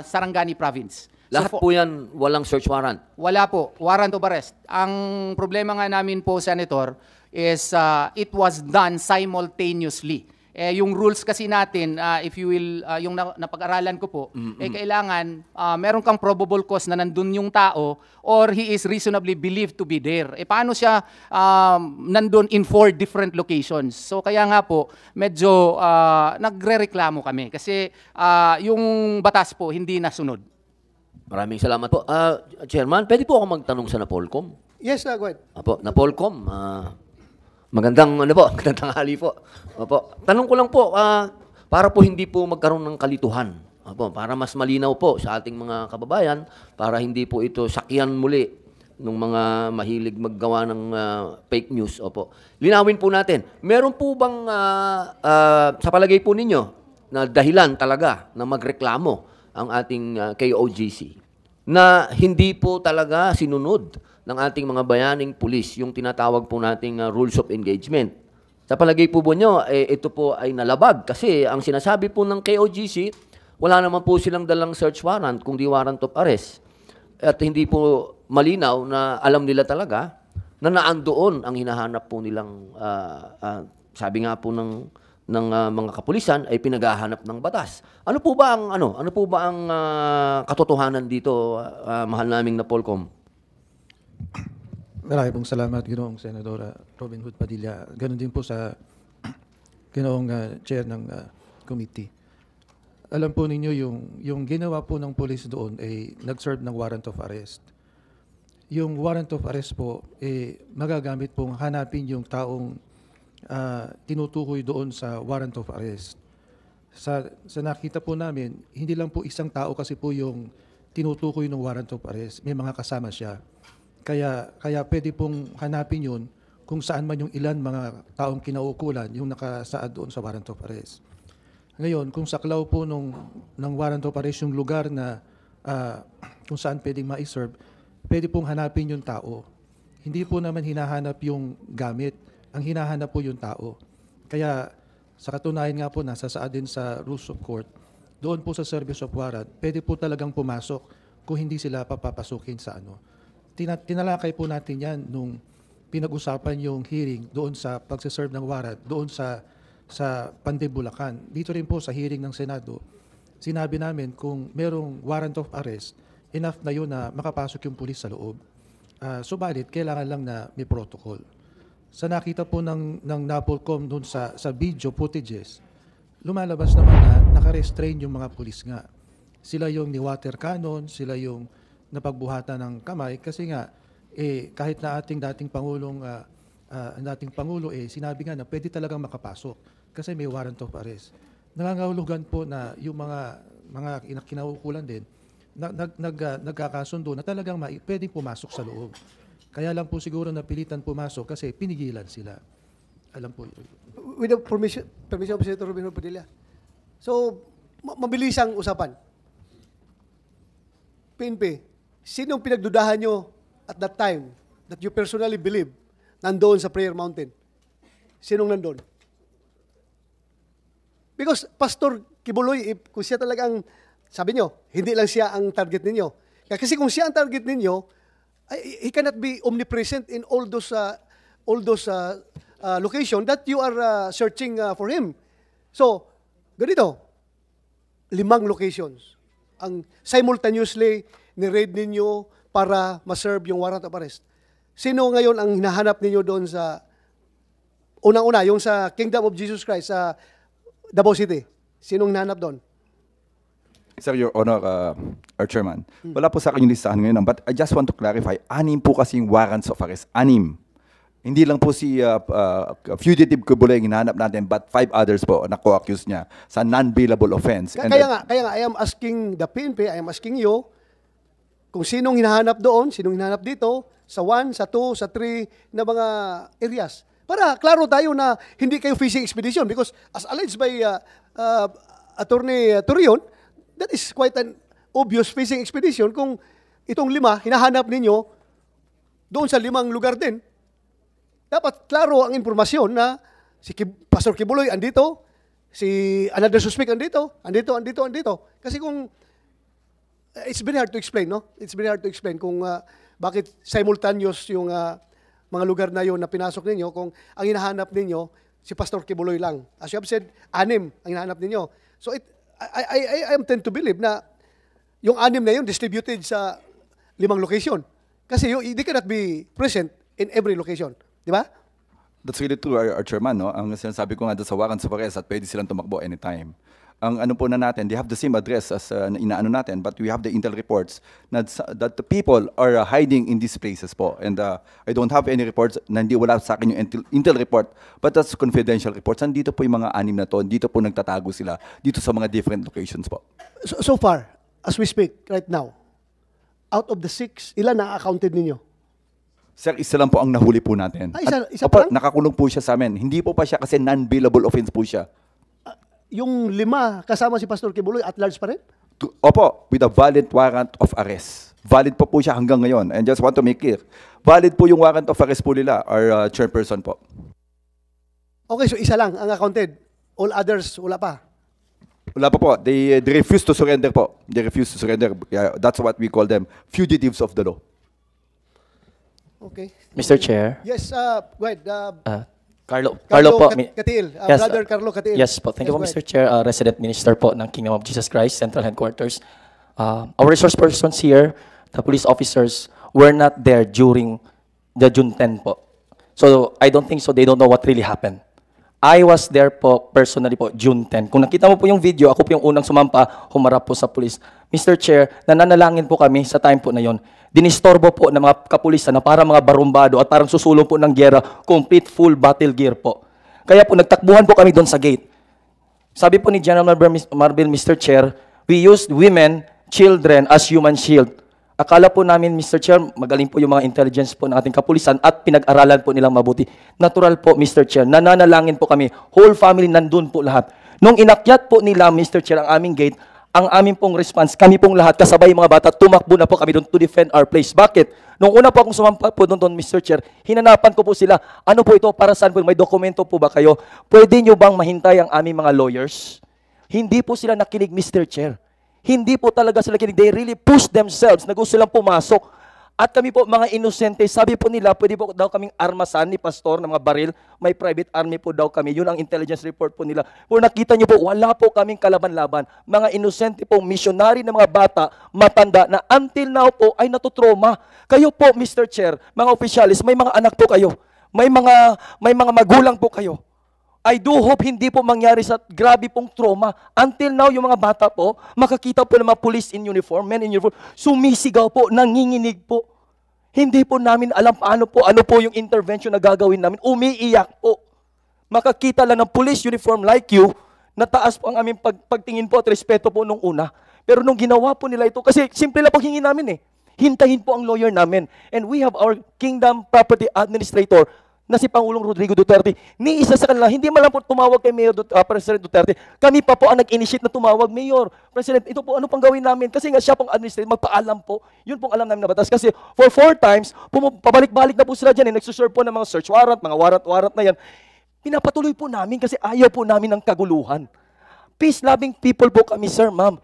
Sarangani Province. Lahat po yan walang search warrant? Wala po. Warrant of arrest. Ang problema nga namin po, Senator, is it was done simultaneously. Yung rules kasi natin, if you will, yung napag-aralan ko po, kailangan meron kang probable cause na nandun yung tao or he is reasonably believed to be there. Paano siya nandun in 4 different locations? So kaya nga po, medyo nagre-reklamo kami kasi yung batas po hindi nasunod. Maraming salamat po. Chairman, pwede po ako magtanong sa Napolcom? Yes, go ahead. Apo, Napolcom, magandang hali po. Opo. Tanong ko lang po, para po hindi po magkaroon ng kalituhan. Opo, para mas malinaw po sa ating mga kababayan, para hindi po ito sakyan muli ng mga mahilig maggawa ng fake news. Opo. Linawin po natin, meron po bang sa palagay po ninyo na dahilan talaga na magreklamo ang ating KOJC na hindi po talaga sinunod ng ating mga bayaning pulis, yung tinatawag po nating rules of engagement? Sa palagay po nyo, ito po ay nalabag kasi ang sinasabi po ng KOJC, wala naman po silang dalang search warrant kundi warrant of arrest. At hindi po malinaw na alam nila talaga na naandoon ang hinahanap po nilang, sabi nga po ng mga kapulisan ay pinaghahanap ng batas. Ano po ba ang katotohanan dito, mahal naming Napolcom? Marami pong salamat, Ginoong Senadora Robin Hood Padilla. Ganon din po sa Ginoong Chair ng committee. Alam po ninyo, yung ginawa po ng police doon ay nag-serve ng warrant of arrest. Yung warrant of arrest po, magagamit pong hanapin yung taong tinutukoy doon sa warrant of arrest. Sa nakita po namin, hindi lang po isang tao kasi po yung tinutukoy ng warrant of arrest. May mga kasama siya. Kaya pwede pong hanapin yun kung saan man yung ilan mga taong kinaukulan yung nakasaad doon sa warrant of arrest. Ngayon, kung saklaw po ng warrant of arrest yung lugar na kung saan pwedeng ma-serve, pwede pong hanapin yung tao. Hindi po naman hinahanap yung gamit. Ang hinahanap po yung tao. Kaya sa katunayan nga po, nasasaad din sa rules of court, doon po sa service of warrant, pwede po talagang pumasok kung hindi sila papapasukin sa tinalakay po natin yan nung pinag-usapan yung hearing doon sa pagsiserve ng warrant, doon sa Panday, Bulacan. Dito rin po sa hearing ng Senado, sinabi namin kung merong warrant of arrest, enough na yun na makapasok yung pulis sa loob. Subalit, kailangan lang na may protocol. Sa nakita po ng Napolcom doon sa video footages, lumalabas naman na naka-restrain yung mga pulis nga. Sila yung ni-water cannon, sila yung napagbuhatan ng kamay kasi nga kahit na ating dating Pangulo sinabi nga na pwede talagang makapasok kasi may warrant of arrest. Nangangahulugan po na yung mga kinaukulan din nagkakasundo na talagang pwedeng pumasok sa loob. Kaya lang po siguro napilitan pumasok kasi pinigilan sila. Alam po. With the permission of Senator Robin Hood Padilla. So, mabilis ang usapan. PNP, sinong pinagdudahan nyo at that time that you personally believe nandoon sa Prayer Mountain? Sinong nandoon? Because Pastor Kibuloy, kung siya talagang, sabi nyo, hindi lang siya ang target ninyo. Kasi kung siya ang target ninyo, he cannot be omnipresent in all those locations that you are searching for him. So, ganito, 5 locations ang simultaneously ni-raid ninyo para ma-serve yung warrant of arrest. Sino ngayon ang hinahanap ninyo doon sa unang-una, yung sa Kingdom of Jesus Christ sa Davao City? Sinong hinahanap doon? Sir, Your Honor, our Chairman, wala po sa akin yung listahan ngayon, but I just want to clarify, 6 po kasing warrants of arrest. 6. Hindi lang po si fugitive Kibuloy ang hinahanap natin, but 5 others po na co-accused niya sa non-bailable offense. Kaya nga, I am asking the PNP, I am asking you, kung sinong hinahanap doon, sinong hinahanap dito, sa 1, sa 2, sa 3 na mga areas. Para klaro tayo na hindi kayo fishing expedition because as alleged by Attorney Torion, that is quite an obvious fishing expedition kung itong 5 hinahanap ninyo doon sa 5 lugar din. Dapat klaro ang impormasyon na si Pastor Kibuloy andito, si another suspect andito. Kasi kung it's very hard to explain, no? It's very hard to explain kung bakit simultaneous yung mga lugar na yon na pinasok ninyo kung ang hinahanap ninyo si Pastor Kibuloy lang. As you have said, 6 ang hinahanap ninyo. So I am tend to believe na yung 6 na yun distributed sa 5 location. Kasi they cannot be present in every location. Di ba? That's really true, our Chairman. No? Ang sinasabi ko nga doon sa warrants of arrest at pwede silang tumakbo anytime. Ang ano po na natin, they have the same address as inaano natin, but we have the intel reports that the people are hiding in these places po. And I don't have any reports na hindi wala sa akin yung intel report, but that's confidential reports. Nandito po yung mga 6 na to, dito po nagtatago sila, dito sa mga different locations po. So far, as we speak right now, out of the 6, ilan na accounted ninyo? Sir, isa lang po ang nahuli po natin. Isa pa lang? Nakakulong po siya sa amin. Hindi po pa siya kasi non-bailable offense po siya. Yung 5 kasama si Pastor Kibuloy at large pa rin? Opo, with a valid warrant of arrest. Valid po siya hanggang ngayon. And just want to make clear, valid po yung warrant of arrest po nila, our chairperson po. Okay, so isa lang ang accounted. All others, wala pa? Wala pa po. They refuse to surrender po. They refuse to surrender. Yeah, that's what we call them, fugitives of the law. Okay. Mr. Chair. Yes, go ahead. Carlo po. Katil, Yes, Brother Carlo Katil. Yes po. Thank you po, Mr. Chair. Resident Minister po ng Kingdom of Jesus Christ, Central Headquarters. Our resource persons here, the police officers, were not there during the June 10 po. So, I don't think so. They don't know what really happened. I was there po, personally po, June 10. Kung nakita mo po yung video, ako po yung unang sumampa, humarap po sa police. Mr. Chair, nananalangin po kami sa time po na yon. Dinistorbo po ng mga kapulisan na parang mga barumbado at parang susulong po ng gera, complete full battle gear po. Kaya po nagtakbuhan po kami doon sa gate. Sabi po ni General Marbil, Mr. Chair, we used women, children as human shield. Akala po namin, Mr. Chair, magaling po yung mga intelligence po ng ating kapulisan at pinag-aralan po nilang mabuti. Natural po, Mr. Chair, nananalangin po kami. Whole family nandun po lahat. Nung inakyat po nila, Mr. Chair, ang aming gate, ang aming pong response, kami pong lahat, kasabay mga bata, tumakbo na po kami doon to defend our place. Bakit? Nung una po akong sumampa po doon, Mr. Chair, hinanapan ko po sila, ano po ito, para saan po, may dokumento po ba kayo? Pwede nyo bang mahintay ang aming mga lawyers? Hindi po sila nakinig, Mr. Chair. Hindi po talaga sila kinig. They really push themselves na gusto silang pumasok. At kami po, mga inosente, sabi po nila, pwede po daw kaming armasan ni Pastor ng mga baril. May private army po daw kami. Yun ang intelligence report po nila. Kung nakita nyo po, wala po kaming kalaban-laban. Mga inosente po, missionary na mga bata, matanda, na until now po ay natutroma. Kayo po, Mr. Chair, mga opisyalis, may mga anak po kayo. May mga magulang po kayo. I do hope hindi po mangyari sa grabe pong trauma. Until now, yung mga bata po, makakita po ng mga police in uniform, men in uniform, sumisigaw po, nanginginig po. Hindi po namin alam ano po yung intervention na gagawin namin. Umiiyak po. Makakita lang ng police uniform like you, nataas po ang aming pagtingin po at respeto po nung una. Pero nung ginawa po nila ito, kasi simple lang po hingin namin hintahin po ang lawyer namin. And we have our Kingdom Property Administrator, na si Pangulong Rodrigo Duterte, ni isa sa kanila, hindi man lang po tumawag kay President Duterte. Kami pa po ang nag-initiate na tumawag, Mayor, President, ito po, ano pang gawin namin? Kasi nga siya pong administrator, magpaalam po. Yun pong alam namin na batas. Kasi for 4 times, pabalik-balik na po sila dyan, nagsuserve po ng mga search warrant, mga warrant na yan. Pinapatuloy po namin kasi ayaw po namin ng kaguluhan. Peace-loving people po kami, sir, ma'am.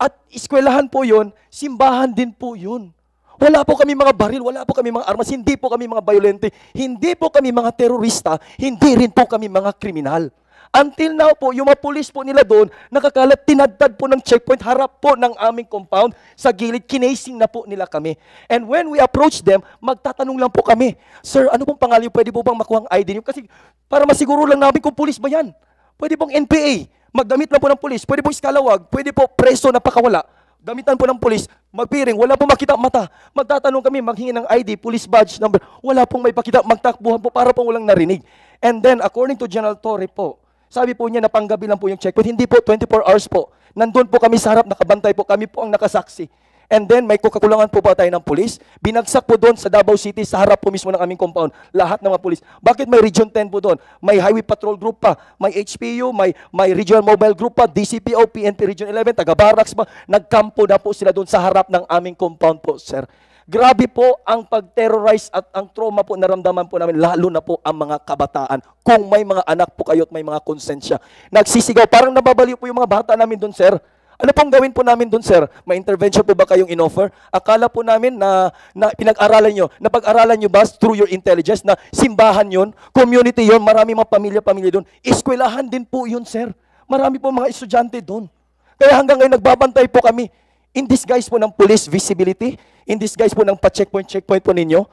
At eskwelahan po yun, simbahan din po yun. Wala po kami mga baril, wala po kami mga armas, hindi po kami mga violente, hindi po kami mga terorista, hindi rin po kami mga kriminal. Until now po, yung mga police po nila doon, nakakalat, tinadtad po ng checkpoint, harap po ng aming compound, sa gilid, kinasing na po nila kami. And when we approach them, magtatanong lang po kami, Sir, ano pong pangalan, pwede po bang makuha ang ID niyo? Kasi para masiguro lang namin kung police ba yan. Pwede pong NPA, magdamit lang po ng pulis. Pwede pong iskalawag, pwede po preso na pakawala. Gamitan po ng pulis, magpiring, wala pong makita mata. Magtatanong kami, maghingi ng ID, police badge number. Wala pong may pakita, magtakbuhan po para pong walang narinig. And then, according to General Torre po, sabi po niya na panggabi lang po yung checkpoint. Hindi po, 24 hours po. Nandun po kami sa harap, nakabantay po. Kami po ang nakasaksi. And then, may kakulangan po ba tayo ng pulis? Binagsak po doon sa Davao City, sa harap po mismo ng aming compound. Lahat ng mga pulis. Bakit may Region 10 po doon? May Highway Patrol Group pa, may HPU, may Regional Mobile Group pa, DCPO, PNP Region 11, taga-barracks pa. Nagkampo na po sila doon sa harap ng aming compound po, sir. Grabe po ang pag-terrorize at ang trauma po naramdaman po namin, lalo na po ang mga kabataan. Kung may mga anak po kayo at may mga konsensya. Nagsisigaw, parang nababaliw po yung mga bata namin doon, sir. Ano pong gawin po namin doon, sir? May intervention po ba kayong in-offer? Akala po namin na pinag-aralan nyo, napag-aralan nyo ba through your intelligence na simbahan yun, community yun, marami mga pamilya-pamilya doon. Eskwelahan din po yun, sir. Marami po mga estudyante doon. Kaya hanggang ngayon nagbabantay po kami. In disguise po ng police visibility, in disguise po ng checkpoint po ninyo.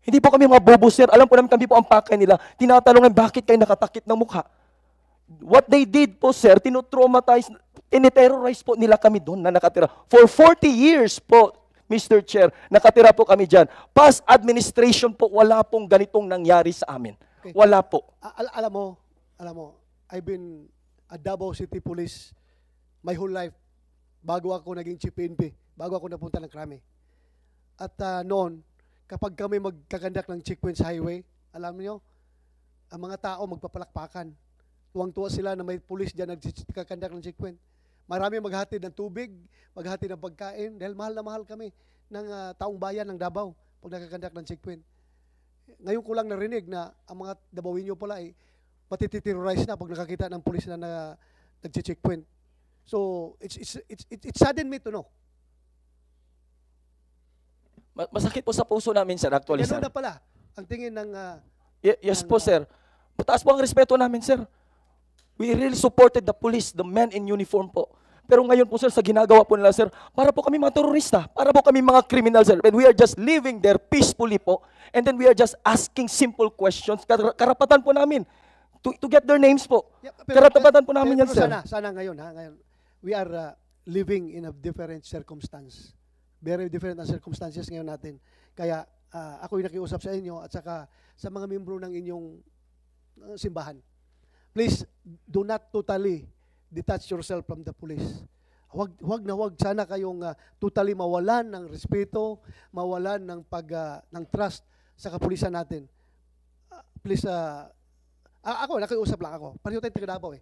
Hindi po kami mga bobo, sir. Alam po namin kami po ang pakay nila. Tinatanungan, bakit kayo nakatakip ng mukha? What they did po, sir, tinotraumatize, tiniterrorize po nila kami doon na nakatira. For 40 years po, Mr. Chair, nakatira po kami dyan. Past administration po, wala pong ganitong nangyari sa amin. Okay. Wala po. Alam mo, I've been a Davao City Police my whole life bago ako naging Chief PNP, bago ako napunta ng Krami. At noon, kapag kami magkakandak ng checkpoint sa highway, alam niyo, ang mga tao magpapalakpakan. Tuwang-tuwa sila na may pulis dyan nagkakandak ng checkpoint. Marami maghatid ng tubig, maghatid ng pagkain, dahil mahal na mahal kami ng taong bayan ng Davao pag nakakandak ng checkpoint. Ngayon ko lang narinig na ang mga Davawinyo pala ay matititerrorize na pag nakakita ng pulis na nag-checkpoint. So, it saddened me to know. Masakit po sa puso namin, sir, actually, sir. Ganun na pala ang tingin ng... Yes po, sir. Mataas po ang respeto namin, sir. We really supported the police, the men in uniform po. Pero ngayon po, sir, sa ginagawa po nila, sir, para po kami mga terorista, para po kami mga criminal, sir. And we are just living there peacefully po. And then we are just asking simple questions. Karapatan po namin to get their names po. Yeah, karapatan po namin yan, sir. Sana ngayon, we are living in a different circumstance. Very different ang circumstances ngayon natin. Kaya ako yung nakiusap sa inyo at saka sa mga membro ng inyong simbahan. Please, do not totally detach yourself from the police. Huwag sana kayong totally mawalan ng respeto, mawalan ng ng trust sa kapulisan natin. Please, ako, nakiusap lang ako. Pareho tayong taga Davao eh.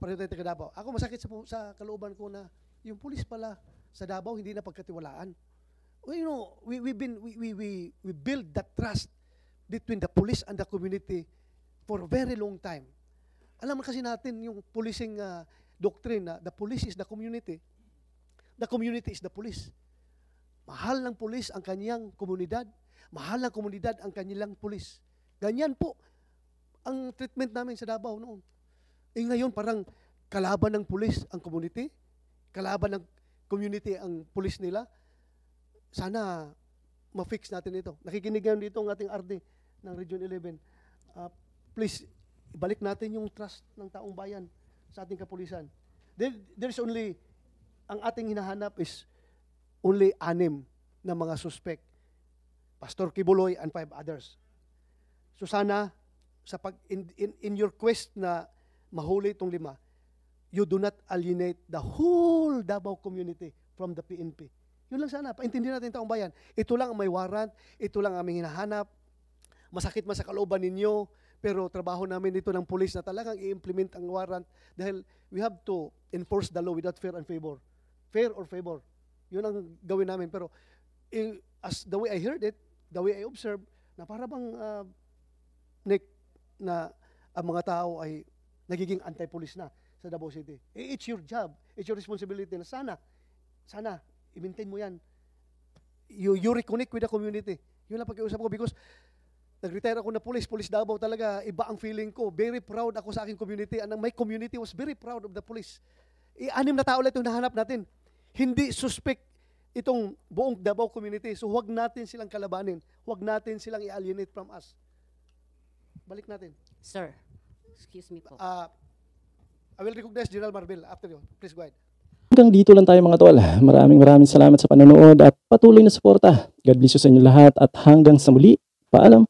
Pareho tayong taga Davao. Ako masakit sa kalooban ko na yung pulis pala sa Davao hindi na pagkatiwalaan. Well, you know, we build that trust between the police and the community for a very long time. Alam mo kasi natin yung policing doctrine na the police is the community. The community is the police. Mahal ng police ang kanyang komunidad. Mahal ng komunidad ang kanilang police. Ganyan po ang treatment namin sa Davao noon. Ngayon parang kalaban ng police ang community. Kalaban ng community ang police nila. Sana ma-fix natin ito. Nakikinig ngayon dito ang ating RD ng Region 11. Please, ibalik natin yung trust ng taong bayan sa ating kapulisan. There's only, ang ating hinahanap is only 6 na mga suspect. Pastor Kibuloy and 5 others. So sana, in your quest na mahuli itong 5, you do not alienate the whole Davao community from the PNP. Yun lang sana, paintindihan natin taong bayan. Ito lang ang may warrant, ito lang ang aming hinahanap. Masakit man sa kalooban ninyo, pero trabaho namin dito ng police na talagang i-implement ang warrant dahil we have to enforce the law without fear and favor. Fair or favor. Yun ang gawin namin. Pero as the way I heard it, the way I observed, na para bang Nick, na ang mga tao ay nagiging anti-police na sa Davao City. It's your job, it's your responsibility na sana, i-maintain mo yan. You reconnect with the community. Yun lang pag-iusap ko because nag-retire ako na police Davao talaga, iba ang feeling ko. Very proud ako sa aking community and my community was very proud of the police. 6 na tao lang itong nahanap natin. Hindi suspect itong buong Davao community. So huwag natin silang kalabanin. Huwag natin silang i-alienate from us. Balik natin. Sir, excuse me po. I will recognize General Marbil after you. Please go ahead. Hanggang dito lang tayo mga tol. Maraming salamat sa panonood at patuloy na suporta. God bless you sa inyo lahat at hanggang sa muli. Paalam.